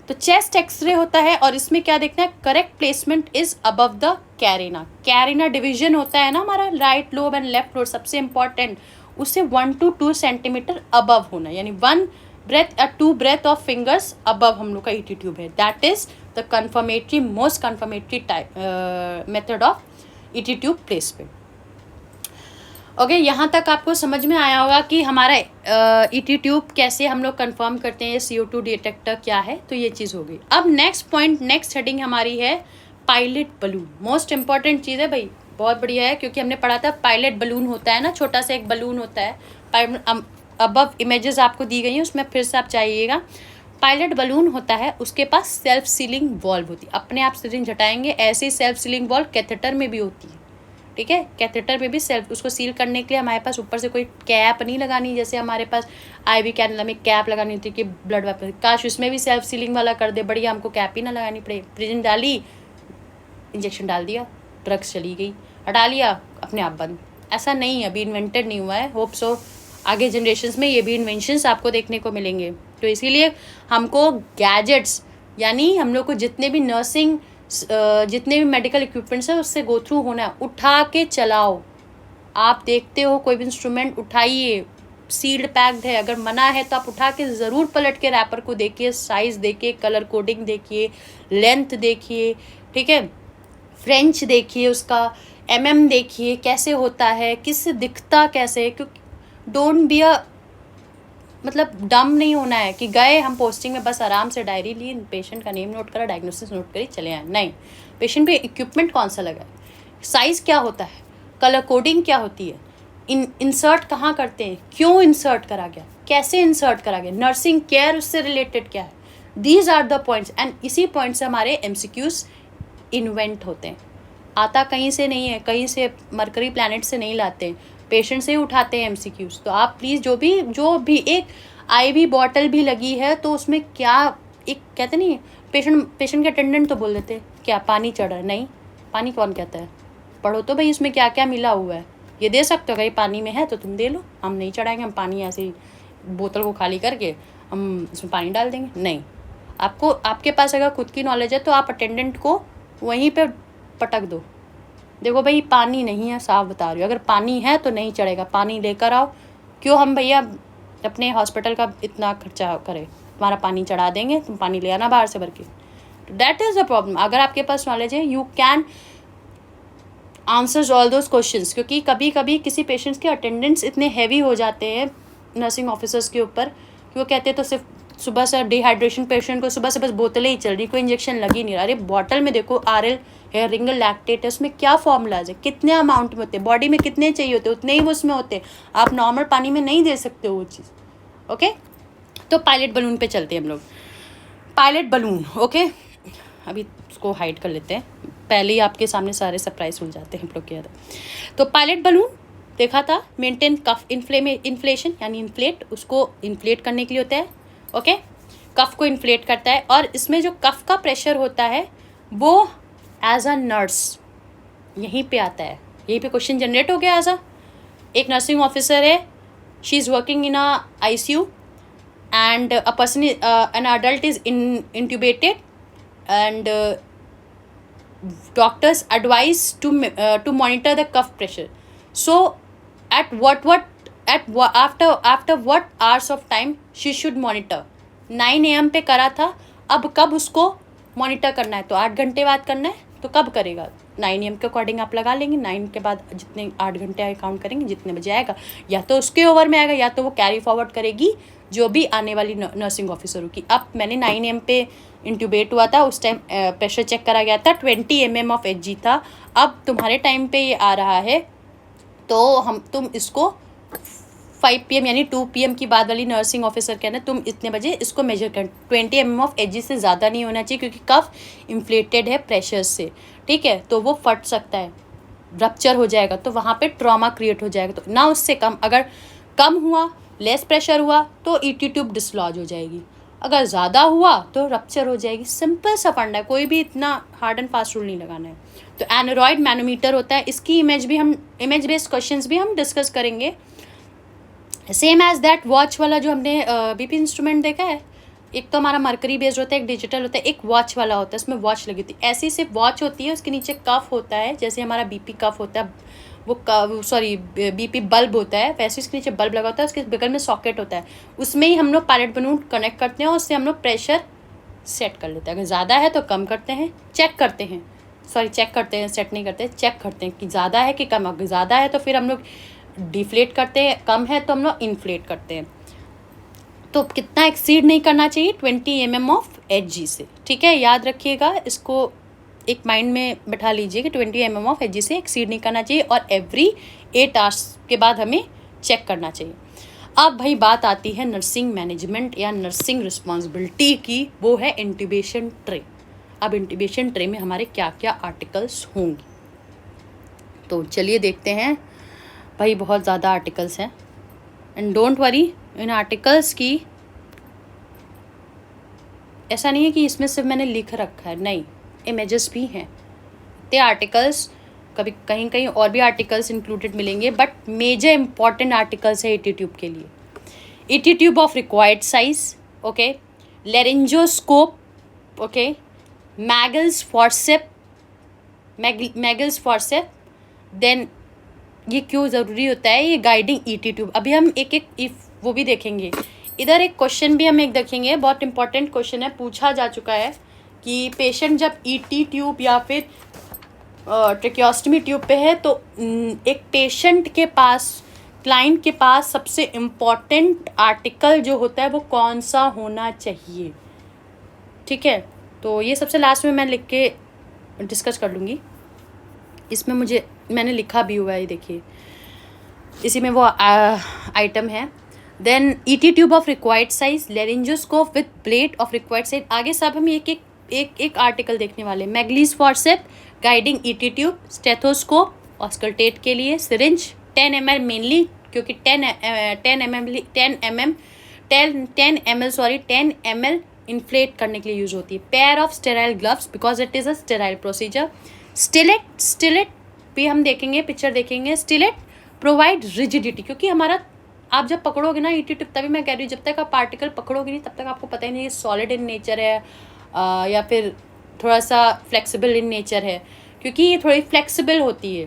तो चेस्ट एक्सरे होता है और इसमें क्या देखना है, correct placement is above the carina. Carina division होता है ना हमारा, right lobe and left lobe, सबसे इंपॉर्टेंट, उससे 1 to 2 सेंटीमीटर अबव होना, यानी 1 breath or 2 breath of fingers above हम लोग का ईटी ट्यूब है। That is the confirmatory, most confirmatory type method of ET tube placement. Okay, यहाँ तक आपको समझ में आया होगा कि हमारा ईटी ट्यूब कैसे हम लोग कंफर्म करते हैं, CO2 डिटेक्टर क्या है, तो ये चीज़ हो गई। अब नेक्स्ट पॉइंट, नेक्स्ट हेडिंग हमारी है पायलट बलून। मोस्ट इंपॉर्टेंट चीज़ है भाई, बहुत बढ़िया है, क्योंकि हमने पढ़ा था पायलट बलून होता है ना, छोटा सा एक बलून होता है। अबव इमेजेस आपको दी गई हैं, उसमें फिर से आप चाहिएगा। पायलट बलून होता है, उसके पास सेल्फ सीलिंग वॉल्व होती है, अपने आप सिरिंज हटाएंगे। ऐसे ही सेल्फ सीलिंग वॉल्व कैथेटर में भी होती है, ठीक है। कैथेटर में भी सेल्फ, उसको सील करने के लिए हमारे पास ऊपर से कोई कैप नहीं लगानी, जैसे हमारे पास IV कैनुला में कैप लगानी होती है कि ब्लड वेपर, काश उसमें भी सेल्फ सीलिंग वाला कर दे, बढ़िया, हमको कैप ही ना लगानी पड़े। प्रिजन डाली, इंजेक्शन डाल दिया, ड्रग्स चली गई, हटा लिया, अपने आप बंद। ऐसा नहीं है, अभी इन्वेंटेड नहीं हुआ है। होप सो आगे जनरेशन्स में ये भी इन्वेंशंस आपको देखने को मिलेंगे। तो इसीलिए हमको गैजेट्स, यानी हम लोग को जितने भी नर्सिंग, जितने भी मेडिकल इक्विपमेंट्स हैं उससे गो थ्रू होना है। उठा के चलाओ, आप देखते हो कोई भी इंस्ट्रूमेंट उठाइए, सील्ड पैक्ड है, अगर मना है तो आप उठा के ज़रूर पलट के रैपर को देखिए, साइज़ देखिए, कलर कोडिंग देखिए, लेंथ देखिए, ठीक है, फ्रेंच देखिए, उसका देखिए कैसे होता है, किससे दिखता कैसे है, क्योंकि डोंट बी अ, मतलब डम नहीं होना है कि गए हम पोस्टिंग में, बस आराम से डायरी ली, पेशेंट का नेम नोट करा, डायग्नोसिस नोट करी, चले आए। नहीं, पेशेंट पे इक्विपमेंट कौन सा लगा है, साइज़ क्या होता है, कलर कोडिंग क्या होती है, इंसर्ट कहाँ करते हैं, क्यों इंसर्ट करा गया, कैसे इंसर्ट करा गया, नर्सिंग केयर उससे रिलेटेड क्या है। These are the points, and इसी पॉइंट से हमारे MCQs इन्वेंट होते हैं। आता कहीं से नहीं है, कहीं से मरकरी प्लैनेट से नहीं लाते हैं, पेशेंट से ही उठाते हैं MCQs। तो आप प्लीज़ जो भी एक IV बॉटल भी लगी है तो उसमें क्या, एक कहते नहीं, पेशेंट के अटेंडेंट तो बोल देते क्या पानी चढ़ रहा है, नहीं, पानी कौन कहता है, पढ़ो तो भाई उसमें क्या क्या मिला हुआ है, ये दे सकते हो, कहीं पानी में है तो तुम दे लो, हम नहीं चढ़ाएंगे, हम पानी ऐसे ही बोतल को खाली करके हम इसमें पानी डाल देंगे, नहीं। आपको, आपके पास अगर खुद की नॉलेज है तो आप अटेंडेंट को वहीं पे पटक दो, देखो भाई पानी नहीं है, साफ बता रही हो, अगर पानी है तो नहीं चढ़ेगा, पानी लेकर आओ, क्यों हम भैया अपने हॉस्पिटल का इतना खर्चा करें, तुम्हारा पानी चढ़ा देंगे, तुम पानी ले आना बाहर से भर के। That is the problem. अगर आपके पास नॉलेज है, you can answers all those questions, क्योंकि कभी कभी किसी पेशेंट्स के अटेंडेंट्स इतने हैवी हो जाते हैं नर्सिंग ऑफिसर्स के ऊपर कि वो कहते हैं तो सिर्फ सुबह से डिहाइड्रेशन, पेशेंट को सुबह से बस बोतलें ही चल रही, कोई इंजेक्शन लग ही नहीं रहा। अरे बॉटल में देखो RL है, रिंगल लैक्टेट है, उसमें क्या फॉर्मूलाज है, कितने अमाउंट में होते हैं, बॉडी में कितने चाहिए होते हैं, उतने ही वो उसमें होते हैं, आप नॉर्मल पानी में नहीं दे सकते वो चीज़। ओके, तो पायलट बलून पे चलते हैं हम लोग। पायलट बलून, ओके, अभी उसको हाइड कर लेते हैं, पहले ही आपके सामने सारे सरप्राइज खुल जाते हैं हम लोग के अंदर। तो पायलट बलून देखा था, मेंटेन कफ इन्फ्लेशन, यानी इन्फ्लेट, उसको इन्फ्लेट करने के लिए होता है। ओके, कफ को इन्फ्लेट करता है, और इसमें जो कफ का प्रेशर होता है वो एज अ नर्स यहीं पे आता है, यहीं पे क्वेश्चन जनरेट हो गया। एज अ एक नर्सिंग ऑफिसर है, she is working in a ICU and a person an adult is intubated, and doctors advise to monitor the cuff pressure. So at after what hours of time she should monitor? 9 AM पे करा था, अब कब उसको monitor करना है, तो 8 घंटे बाद करना है, तो कब करेगा, 9 AM के अकॉर्डिंग आप लगा लेंगे। 9 के बाद जितने 8 घंटे आए काउंट करेंगे, जितने बजे आएगा या तो उसके ओवर में आएगा या तो वो कैरी फॉरवर्ड करेगी जो भी आने वाली नर्सिंग ऑफिसर होगी। अब मैंने 9 AM पे इंट्यूबेट हुआ था, उस टाइम प्रेशर चेक करा गया था, 20 mm ऑफ Hg था। अब तुम्हारे टाइम पे ये आ रहा है तो तुम इसको 5 PM यानी 2 PM की बाद वाली नर्सिंग ऑफिसर कहना तुम इतने बजे इसको मेजर कर। 20 mm ऑफ Hg से ज़्यादा नहीं होना चाहिए क्योंकि कफ इन्फ्लेटेड है प्रेशर से, ठीक है, तो वो फट सकता है, रप्चर हो जाएगा, तो वहाँ पे ट्रॉमा क्रिएट हो जाएगा। तो ना उससे कम, अगर कम हुआ, लेस प्रेशर हुआ तो ईटी ट्यूब डिसलॉज हो जाएगी, अगर ज़्यादा हुआ तो रप्चर हो जाएगी। सिंपल सा फंडा है, कोई भी इतना हार्ड एंड फास्ट रूल नहीं लगाना है। तो एनोरॉइड मैनोमीटर होता है, इसकी इमेज बेस्ड क्वेश्चंस भी हम डिस्कस करेंगे। सेम एज दैट वॉच वाला जो हमने बीपी इंस्ट्रूमेंट देखा है, एक तो हमारा मरकरी बेस्ड होता है, एक डिजिटल होता है, एक वॉच वाला होता है, इसमें वॉच लगी होती है। ऐसी सिर्फ वॉच होती है, उसके नीचे कफ होता है, जैसे हमारा बीपी कफ होता है, बीपी बल्ब होता है, वैसे इसके नीचे बल्ब लगा होता है, उसके बगल में सॉकेट होता है, उसमें ही हम लोग पायलट बलून कनेक्ट करते हैं और उससे हम लोग प्रेशर सेट कर लेते हैं। अगर ज़्यादा है तो कम करते हैं, चेक करते हैं, सेट नहीं करते, चेक करते हैं कि ज़्यादा है कि कम। अगर ज़्यादा है तो फिर हम लोग डिफ्लेट करते हैं, कम है तो हम लोग इन्फ्लेट करते हैं। तो कितना एक्सीड नहीं करना चाहिए, 20 mm ऑफ Hg से, ठीक है, याद रखिएगा इसको, एक माइंड में बैठा लीजिए कि 20 mm ऑफ Hg से एक्सीड नहीं करना चाहिए और एवरी 8 आवर्स के बाद हमें चेक करना चाहिए। अब भाई बात आती है नर्सिंग मैनेजमेंट या नर्सिंग रिस्पॉन्सिबिलिटी की, वो है इंट्यूबेशन ट्रे। अब इंट्यूबेशन ट्रे में हमारे क्या क्या आर्टिकल्स होंगे, तो चलिए देखते हैं। भाई बहुत ज़्यादा आर्टिकल्स हैं, and don't worry, in articles की ऐसा नहीं है कि इसमें सिर्फ मैंने लिख रखा है, नहीं, इमेजेस भी हैं। इतने आर्टिकल्स, कभी कहीं कहीं और भी आर्टिकल्स इंक्लूडेड मिलेंगे, बट मेजर इंपॉर्टेंट आर्टिकल्स है ईटी ट्यूब के लिए। ET tube of required size, okay, laryngoscope, okay, Magill's forcep, then ये क्यों ज़रूरी होता है, ये गाइडिंग ईटी ट्यूब। अभी हम एक वो भी देखेंगे। इधर एक क्वेश्चन भी हम एक देखेंगे, बहुत इंपॉर्टेंट क्वेश्चन है, पूछा जा चुका है कि पेशेंट जब ईटी ट्यूब या फिर ट्रेकियोस्टमी ट्यूब पे है तो एक पेशेंट के पास, क्लाइंट के पास सबसे इम्पॉर्टेंट आर्टिकल जो होता है वो कौन सा होना चाहिए, ठीक है। तो ये सबसे लास्ट में मैं लिख के डिस्कस कर लूँगी, इसमें मैंने लिखा भी हुआ है, देखिए इसी में वो आइटम है। Then ET tube of required size, laryngoscope with plate of required size, आगे सब हम एक आर्टिकल देखने वाले। Magill's forcep guiding ET tube, stethoscope auscultate के लिए, सिरिंज 10 ml मेनली, क्योंकि 10 ml इन्फ्लेट करने के लिए यूज होती है। Pair of sterile gloves because it is a sterile procedure. Stellate भी हम देखेंगे, पिक्चर देखेंगे। स्टिलेट प्रोवाइड रिजिडिटी, क्योंकि हमारा आप जब पकड़ोगे ना ईटी ट्यूब, तभी मैं कह रही हूँ जब तक आप पार्टिकल पकड़ोगे नहीं तब तक आपको पता ही नहीं ये सॉलिड इन नेचर है या फिर थोड़ा सा फ्लेक्सिबल इन नेचर है, क्योंकि ये थोड़ी फ्लेक्सिबल होती है।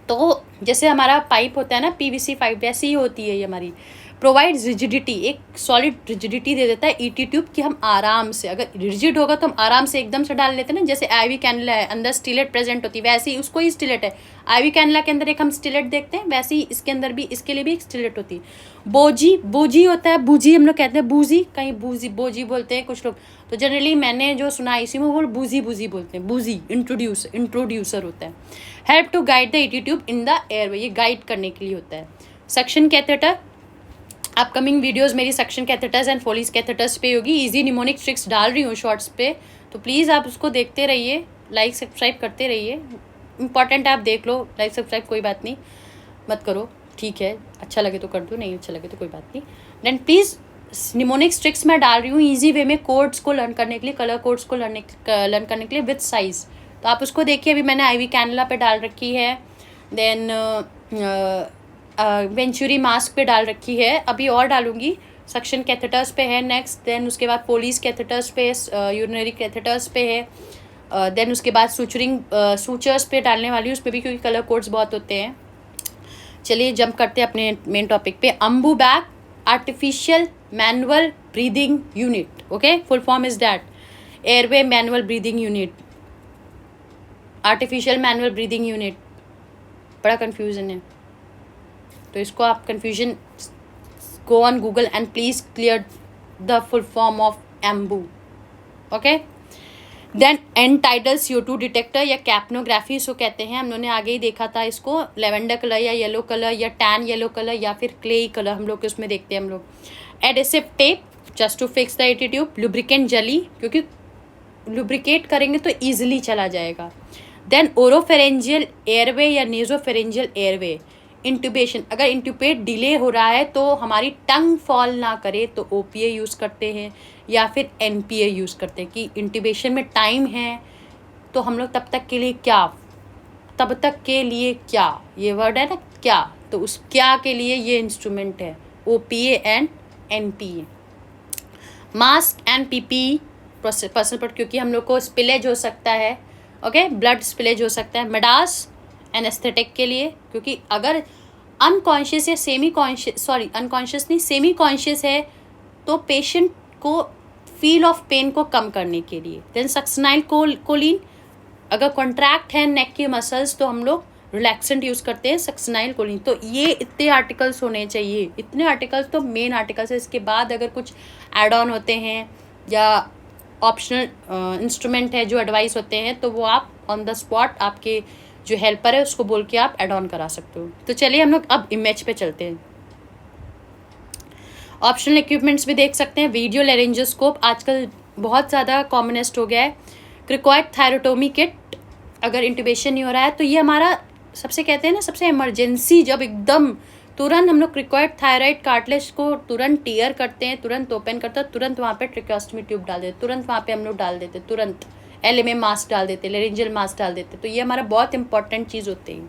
तो जैसे हमारा पाइप होता है ना पीवीसी पाइप, वैसी ही होती है ये हमारी। प्रोवाइड रिजिडिटी, एक सॉलिड रिजिडिटी दे देता है ईटी ट्यूब कि हम आराम से, अगर रिजिड होगा तो हम आराम से एकदम से डाल लेते हैं ना, जैसे आईवी कैनुला है अंदर स्टिलेट प्रेजेंट होती है, वैसे ही उसको ही स्टिलेट है। आईवी कैनुला के अंदर एक हम स्टिलेट देखते हैं, वैसे ही इसके अंदर भी, इसके लिए भी एक स्टिलेट होती है। बोजी होता है, बूजी हम लोग कहते हैं, बूजी कहीं बोजी बोलते हैं कुछ लोग, तो जनरली मैंने जो सुना इसी में वो बूजी बोलते हैं। बूजी इंट्रोड्यूसर होता है। Help to guide the ET tube in the airway, ये गाइड करने के लिए होता है। सक्शन कैथेटर, अपकमिंग वीडियोस मेरी suction catheters and Foley's catheters पे होगी। इजी निमोनिक ट्रिक्स डाल रही हूँ शॉर्ट्स पे, तो प्लीज़ आप उसको देखते रहिए, लाइक सब्सक्राइब करते रहिए। इंपॉर्टेंट है, आप देख लो, लाइक सब्सक्राइब कोई बात नहीं, मत करो, ठीक है, अच्छा लगे तो कर दो, नहीं अच्छा लगे तो कोई बात नहीं। देन प्लीज़ निमोनिक्स ट्रिक्स मैं डाल रही हूँ ईजी वे में, कोड्स को लर्न करने के लिए, कलर कोड्स को लर्न करने के लिए विथ साइज़, तो आप उसको देखिए। अभी मैंने आईवी कैनुला पे डाल रखी है, देन वेंचुरी मास्क पे डाल रखी है, अभी और डालूंगी। सक्शन कैथेटर्स पे है नेक्स्ट, देन उसके बाद पोलीस कैथेटर्स पे, यूरिनरी कैथेटर्स पे है, देन उसके बाद सूचर्स पे डालने वाली हूँ, उसमें भी क्योंकि कलर कोड्स बहुत होते हैं। चलिए जंप करते हैं अपने मेन टॉपिक पे। Ambu bag artificial manual breathing unit, okay, full form is that airway manual breathing unit. Artificial manual breathing unit, बड़ा कन्फ्यूजन है, तो इसको आप confusion go on Google and please clear the full form of Ambu. Okay. Then end tidal CO2 detector या capnography इसको कहते हैं. हम लोगों ने आगे ही देखा था इसको, लेवेंडर कलर या येलो कलर या टैन येलो कलर या फिर क्लेई कलर हम लोग उसमें देखते हैं हम लोग. Adhesive tape just to fix the ET tube. Lubricant jelly, क्योंकि लुब्रिकेट करेंगे तो ईजिली चला जाएगा. देन ओरोफेरेंजियल एयरवे या नेजोफेरेंजियल एयरवे. इंट्यूबेशन, अगर इंट्यूबेट डिले हो रहा है तो हमारी टंग फॉल ना करे तो OPA यूज़ करते हैं या फिर NPA यूज़ करते हैं. कि इंट्यूबेशन में टाइम है तो हम लोग तब तक के लिए क्या, तब तक के लिए क्या, ये वर्ड है ना क्या, तो उस क्या के लिए ये इंस्ट्रूमेंट है OPA and NPA. Mask and PPE personal protect, क्योंकि हम लोग को स्पिलेज हो सकता है. ओके, ब्लड स्पिलेज हो सकता है. मेडास एनेस्थेटिक के लिए, क्योंकि अगर अनकॉन्शियस या सेमी कॉन्शियस, सॉरी अनकॉन्शियस नहीं, सेमी कॉन्शियस है तो पेशेंट को फील ऑफ पेन को कम करने के लिए. देन सक्सनाइल कोलिन, अगर कॉन्ट्रैक्ट है नेक की मसल्स तो हम लोग रिलैक्सेंट यूज़ करते हैं सक्सनाइल कोलिन. तो ये इतने आर्टिकल्स होने चाहिए, इतने आर्टिकल्स तो मेन आर्टिकल्स है. इसके बाद अगर कुछ एड ऑन होते हैं या ऑप्शनल इंस्ट्रूमेंट है जो एडवाइस होते हैं तो वो आप ऑन द स्पॉट आपके जो हेल्पर है उसको बोल के आप एड ऑन करा सकते हो. तो चलिए हम लोग अब इमेज पे चलते हैं. ऑप्शनल इक्विपमेंट्स भी देख सकते हैं. वीडियो लेरेंजोस्कोप आजकल बहुत ज़्यादा कॉमनेस्ट हो गया है. क्रिकॉइड थायरोटोमी किट, अगर इंट्यूबेशन नहीं हो रहा है तो ये हमारा सबसे कहते हैं ना सबसे इमरजेंसी, जब एकदम तुरंत हम लोग क्रिकॉइड थायराइड कार्टिलेज को तुरंत टीयर करते हैं, तुरंत ओपन करते हैं, तुरंत वहाँ पे ट्रिकोस्टमी ट्यूब डाल देते, तुरंत वहाँ पे हम लोग डाल देते, तुरंत LMA मास्क डाल देते, लेरेंजियल मास्क डाल देते. तो ये हमारा बहुत इंपॉर्टेंट चीज़ होती है.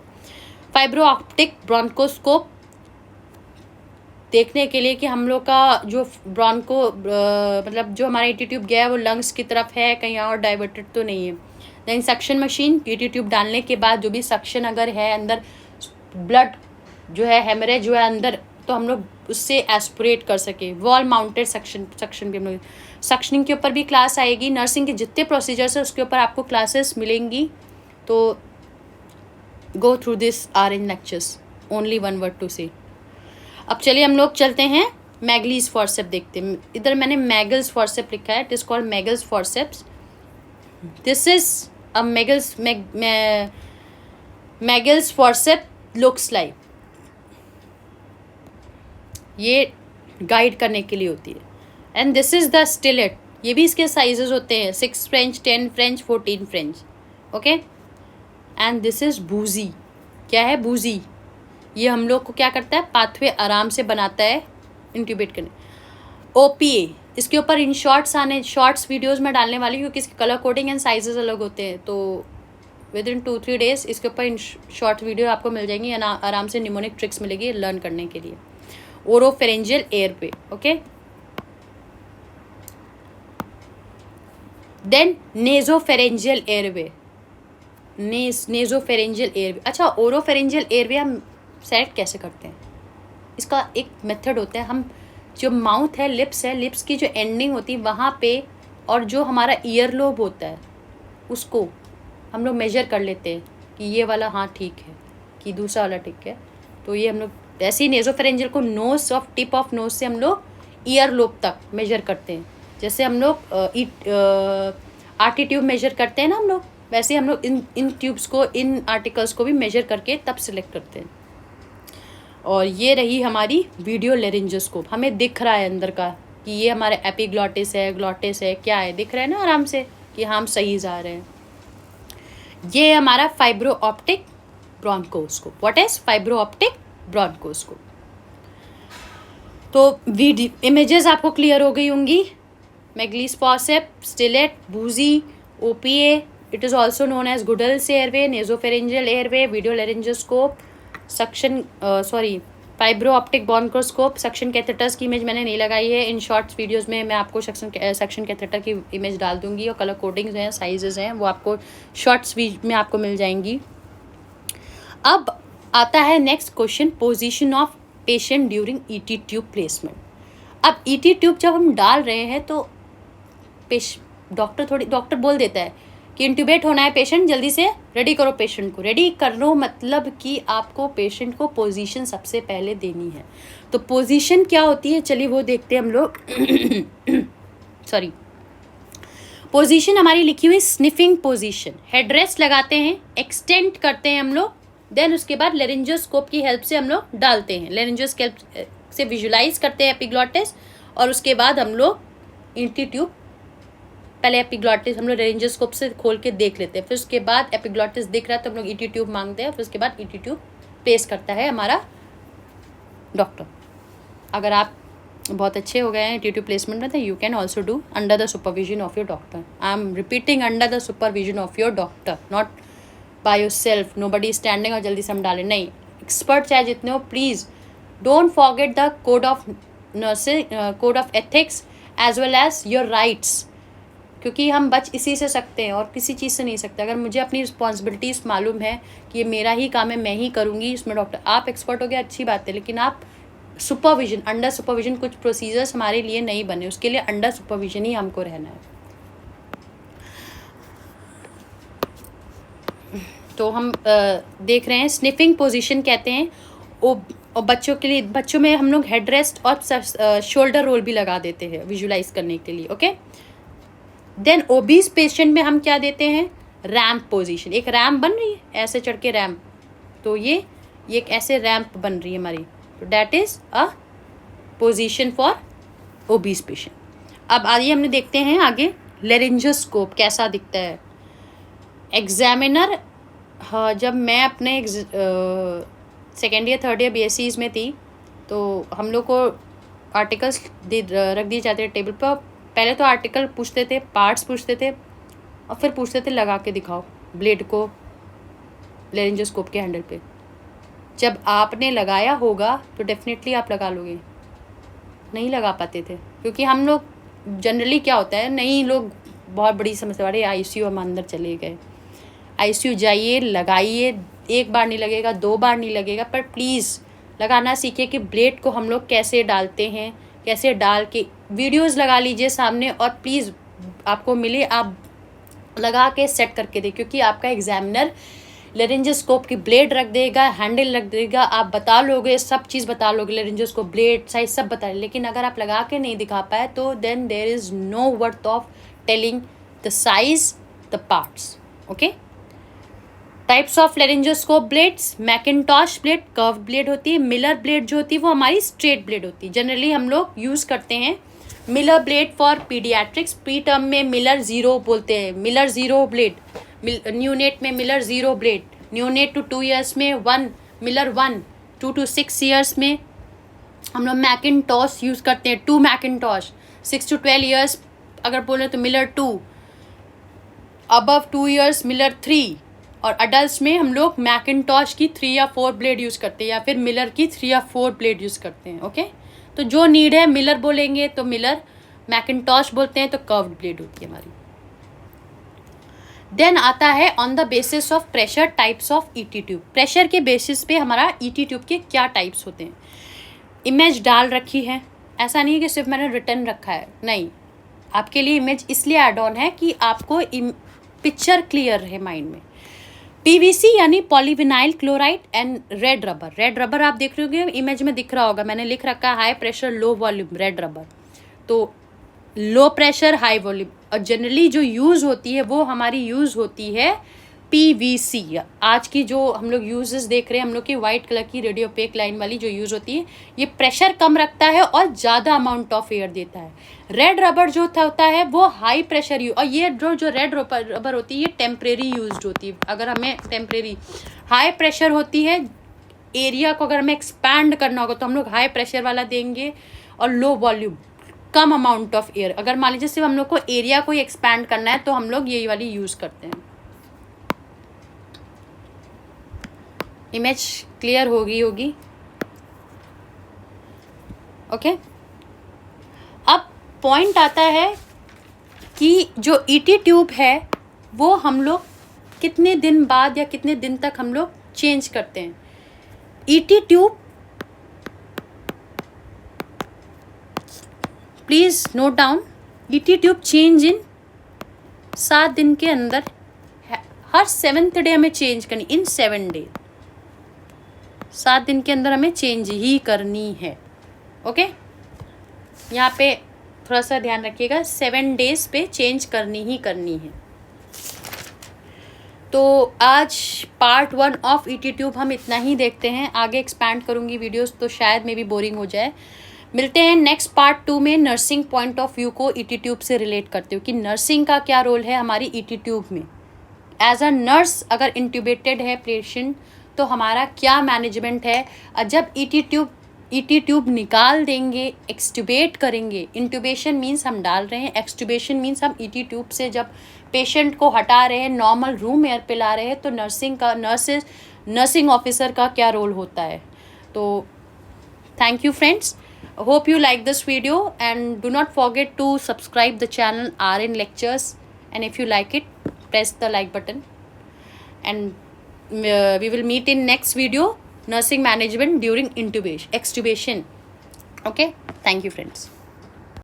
फाइब्रो ऑप्टिक ब्रोंकोस्कोप देखने के लिए कि हम लोग का जो ब्रोंको मतलब जो हमारा एटी ट्यूब गया है वो लंग्स की तरफ है, कहीं और डाइवर्टेड तो नहीं है. Then suction machine, ET tube डालने के बाद जो भी सक्शन अगर है अंदर ब्लड जो है हेमरेज जो है अंदर, तो हम लोग उससे एस्पिरेट कर सके. वॉल माउंटेड सक्शन भी हम लोग, सक्शनिंग के ऊपर भी क्लास आएगी. नर्सिंग के जितने प्रोसीजर्स है उसके ऊपर आपको क्लासेस मिलेंगी. तो go through this R N lectures, only one word to say. अब चलिए हम लोग चलते हैं मैगलीज फॉर्सेप देखते हैं. इधर मैंने मैगल्स फॉर्सेप लिखा है, it is called Magill's forceps. This is a Magill's forcep looks like. ये गाइड करने के लिए होती है. And this is the stylet, ये भी इसके साइजेस होते हैं 6 French, 10 French, 14 French. Okay. And this is bougie. क्या है बूजी? ये हम लोग को क्या करता है, पाथवे आराम से बनाता है इंट्यूबेट करने. OPA, इसके ऊपर इन शॉर्ट्स वीडियोस में डालने वाली, क्योंकि इसके कलर कोडिंग एंड साइजेस अलग होते हैं. तो विद इन 2-3 डेज इसके ऊपर इन शॉर्ट वीडियो आपको मिल जाएंगी. आराम से निमोनिक ट्रिक्स मिलेगी लर्न करने के लिए. Oropharyngeal airway. Okay. Then nasopharyngeal airway. Nasopharyngeal airway. अच्छा, ओरोफेरेंजियल एयरवे हम सेलेक्ट कैसे करते हैं? इसका एक मेथड होता है. हम जो माउथ है, लिप्स है, लिप्स की जो एंडिंग होती है वहाँ पे, और जो हमारा ईयर लोब होता है उसको हम लोग मेजर कर लेते हैं कि ये वाला हाँ ठीक है, कि दूसरा वाला ठीक है. तो ये हम लोग ऐसे ही नेजोफेरेंजियल को nose of tip of nose से हम लोग ईयर लोब तक मेजर करते हैं. जैसे हम लोग आर्टी ट्यूब मेजर करते हैं ना हम लोग, वैसे हम लोग इन ट्यूब्स को, इन आर्टिकल्स को भी मेजर करके तब सिलेक्ट करते हैं. और ये रही हमारी वीडियो लेरिंजोस्कोप. हमें दिख रहा है अंदर का कि ये हमारा एपिग्लॉटिस है, ग्लॉटिस है, क्या है, दिख रहा है ना आराम से कि हम सही जा रहे हैं. ये हमारा fibro optic bronchoscope. What is fibro optic bronchoscope? तो इमेजेस आपको क्लियर हो गई होंगी. Magill's forceps, stylet, bougie, OPA, it is also known as Guedel's airway, nasopharyngeal airway, video laryngoscope, suction fibro optic bronchoscope. Suction catheters की image मैंने नहीं लगाई है. इन शॉर्ट्स वीडियोस में मैं आपको सक्शन कैथेटर की इमेज डाल दूंगी, और कलर कोडिंग्स हैं, साइजेस हैं, वो आपको शॉर्ट्स में आपको मिल जाएंगी. अब आता है next question, position of patient during ET tube placement. अब ET ट्यूब जब हम डाल रहे हैं तो डॉक्टर बोल देता है कि इंट्यूबेट होना है पेशेंट, जल्दी से रेडी करो पेशेंट को। रेडी करो मतलब कि आपको पेशेंट को पोजीशन सबसे पहले देनी है। तो पोजीशन क्या होती है, चलिए वो देखते हैं हम लोग। सॉरी, पोजीशन हमारी लिखी हुई स्निफिंग पोजीशन। हेडरेस्ट लगाते हैं, एक्सटेंड करते हैं हम लोग, देन उसके बाद लेरिंजोस्कोप की हेल्प से हम लोग डालते हैं, लेरिंजोस्कोप से विजुलाइज करते हैं एपिग्लॉटिस, और उसके बाद हम लोग ईटी ट्यूब, पहले एपिग्लॉटिस हम लोग लेरिंजोस्कोप से खोल के देख लेते हैं, फिर उसके बाद एपिग्लॉटिस दिख रहा है तो हम लोग ईटी ट्यूब मांगते हैं, फिर उसके बाद ईटी ट्यूब प्लेस करता है हमारा डॉक्टर। अगर आप बहुत अच्छे हो गए हैं ईटी ट्यूब प्लेसमेंट में, तो you can also do under the supervision of your doctor. I am repeating, under the supervision of your doctor, not by yourself. Nobody standing और जल्दी से हम डालें, नहीं। एक्सपर्ट चाहे जितने हो, please don't forget the code of nursing, code of ethics as well as your rights, क्योंकि हम बच इसी से सकते हैं और किसी चीज़ से नहीं सकते। अगर मुझे अपनी रिस्पॉन्सिबिलिटीज़ मालूम है कि ये मेरा ही काम है, मैं ही करूँगी, इसमें डॉक्टर आप एक्सपर्ट हो गया, अच्छी बात है, लेकिन आप सुपरविजन, अंडर सुपरविजन, कुछ प्रोसीजर्स हमारे लिए नहीं बने, उसके लिए अंडर सुपरविजन ही हमको रहना है। तो हम देख रहे हैं स्निफिंग पोजीशन कहते हैं। और बच्चों के लिए, बच्चों में हम लोग हेड रेस्ट और शोल्डर रोल भी लगा देते हैं विजुलाइज करने के लिए, ओके। देन ओबीज पेशेंट में हम क्या देते हैं, रैम्प पोजीशन। एक रैम्प बन रही है, ऐसे चढ़ के रैम्प, तो ये एक ऐसे रैम्प बन रही है हमारी, तो that is a position for obese patient. अब आइए हमने देखते हैं आगे लेरिंजोस्कोप कैसा दिखता है। एग्जामिनर, हाँ, जब मैं अपने सेकेंड ईयर थर्ड ईयर बीएससीज में थी, तो हम लोग को आर्टिकल्स रख दिए जाते थे टेबल पर। पहले तो आर्टिकल पूछते थे, पार्ट्स पूछते थे, और फिर पूछते थे लगा के दिखाओ ब्लेड को लेरिंजोस्कोप के हैंडल पे। जब आपने लगाया होगा तो डेफिनेटली आप लगा लोगे, नहीं लगा पाते थे, क्योंकि हम लोग जनरली क्या होता है, नहीं, लोग बहुत बड़ी समस्या वाले आईसीयू हम अंदर चले गए। आईसीयू जाइए, लगाइए, एक बार नहीं लगेगा, 2 बार नहीं लगेगा, पर प्लीज़ लगाना सीखिए कि ब्लेड को हम लोग कैसे डालते हैं, कैसे डाल के वीडियोस लगा लीजिए सामने, और प्लीज़ आपको मिले आप लगा के सेट करके दे, क्योंकि आपका एग्जामिनर लेरिंजोस्कोप की ब्लेड रख देगा, हैंडल रख देगा, आप बता लोगे, सब चीज़ बता लोगे, लेरिंजोस्कोप ब्लेड साइज सब बता, लेकिन अगर आप लगा के नहीं दिखा पाए तो then there is no worth of telling the size, the parts, okay. Types of laryngoscope blades, Macintosh blade curve blade होती है, मिलर ब्लेड जो होती है वो हमारी स्ट्रेट ब्लेड होती है। जनरली हम लोग यूज़ करते हैं Miller blade for paediatrics, preterm में मिलर 0 बोलते हैं, मिलर 0 ब्लेड, न्यूनेट में Miller 0 blade, neonate to 2 years में 1 मिलर 1, 2 to 6 ईयर्स में हम लोग मैकिन्टॉश यूज़ करते हैं, 2 मैकिन्टॉश, 6 to 12 ईयर्स अगर बोले तो मिलर 2, अबव 2 ईयर्स मिलर 3, और अडल्ट में हम लोग मैकिन्टॉश की 3 या 4 ब्लेड यूज़ करते हैं, या फिर मिलर की 3 या 4 ब्लेड यूज़ करते हैं, ओके। तो जो नीड है, मिलर बोलेंगे तो मिलर, मैकिन्टॉश बोलते हैं तो कर्व्ड ब्लेड होती है हमारी। देन आता है on the basis of pressure types of ET tube. Pressure के बेसिस पे हमारा ईटी ट्यूब के क्या टाइप्स होते हैं। इमेज डाल रखी है, ऐसा नहीं है कि सिर्फ मैंने रिटर्न रखा है, नहीं, आपके लिए इमेज इसलिए ऐड ऑन है कि आपको पिक्चर क्लियर रहे माइंड में। पीवीसी यानी polyvinyl chloride and red rubber. Red rubber आप देख रहे होंगे, इमेज में दिख रहा होगा, मैंने लिख रखा है high pressure low volume red rubber. तो लो प्रेशर हाई वॉल्यूम, और जनरली जो यूज़ होती है वो हमारी यूज़ होती है पीवीसी। आज की जो हम लोग यूजेस देख रहे हैं, हम लोग की वाइट कलर की रेडियो पेक लाइन वाली जो यूज़ होती है, ये प्रेशर कम रखता है और ज़्यादा अमाउंट ऑफ एयर देता है। रेड रबर जो होता है वो हाई प्रेशर यूज, और ये जो रेड रबर होती है ये टेम्परेरी यूज होती है। अगर हमें टेम्परेरी, हाई प्रेशर होती है, एरिया को अगर हमें एक्सपैंड करना होगा तो हम लोग हाई प्रेशर वाला देंगे, और low volume come amount of air. अगर मान लीजिए सिर्फ हम लोग को एरिया को एक्सपैंड करना है तो हम लोग यही वाली यूज़ करते हैं। इमेज क्लियर होगी ओके। अब पॉइंट आता है कि जो ईटी ट्यूब है वो हम लोग कितने दिन बाद या कितने दिन तक हम लोग चेंज करते हैं। ET tube, please note down, ET tube change in 7 दिन के अंदर हर 7th डे हमें चेंज करनी, इन 7 डे, 7 दिन के अंदर हमें चेंज ही करनी है। ओके, यहाँ पे थोड़ा सा ध्यान रखिएगा, 7 डेज पे चेंज करनी ही करनी है। तो आज पार्ट 1 ऑफ ईटी ट्यूब हम इतना ही देखते हैं, आगे एक्सपैंड करूँगी वीडियोस तो शायद मे भी बोरिंग हो जाए। मिलते हैं नेक्स्ट पार्ट 2 में, नर्सिंग पॉइंट ऑफ व्यू को ईटी ट्यूब से रिलेट करते हो कि नर्सिंग का क्या रोल है हमारी ईटी ट्यूब में। एज अ नर्स अगर इंट्यूबेटेड है पेशेंट तो हमारा क्या मैनेजमेंट है, जब ईटी ट्यूब निकाल देंगे, एक्सट्यूबेट करेंगे। इंट्यूबेशन मीन्स हम डाल रहे हैं, एक्सट्यूबेशन मीन्स हम ईटी ट्यूब से जब पेशेंट को हटा रहे हैं, नॉर्मल रूम एयर पे ला रहे हैं, तो नर्सिंग ऑफिसर का क्या रोल होता है। तो thank you friends, hope you like this video and do not forget to subscribe the channel RN Lectures, and if you like it press the like button, and we will meet in next video, nursing management during extubation. Okay, thank you friends.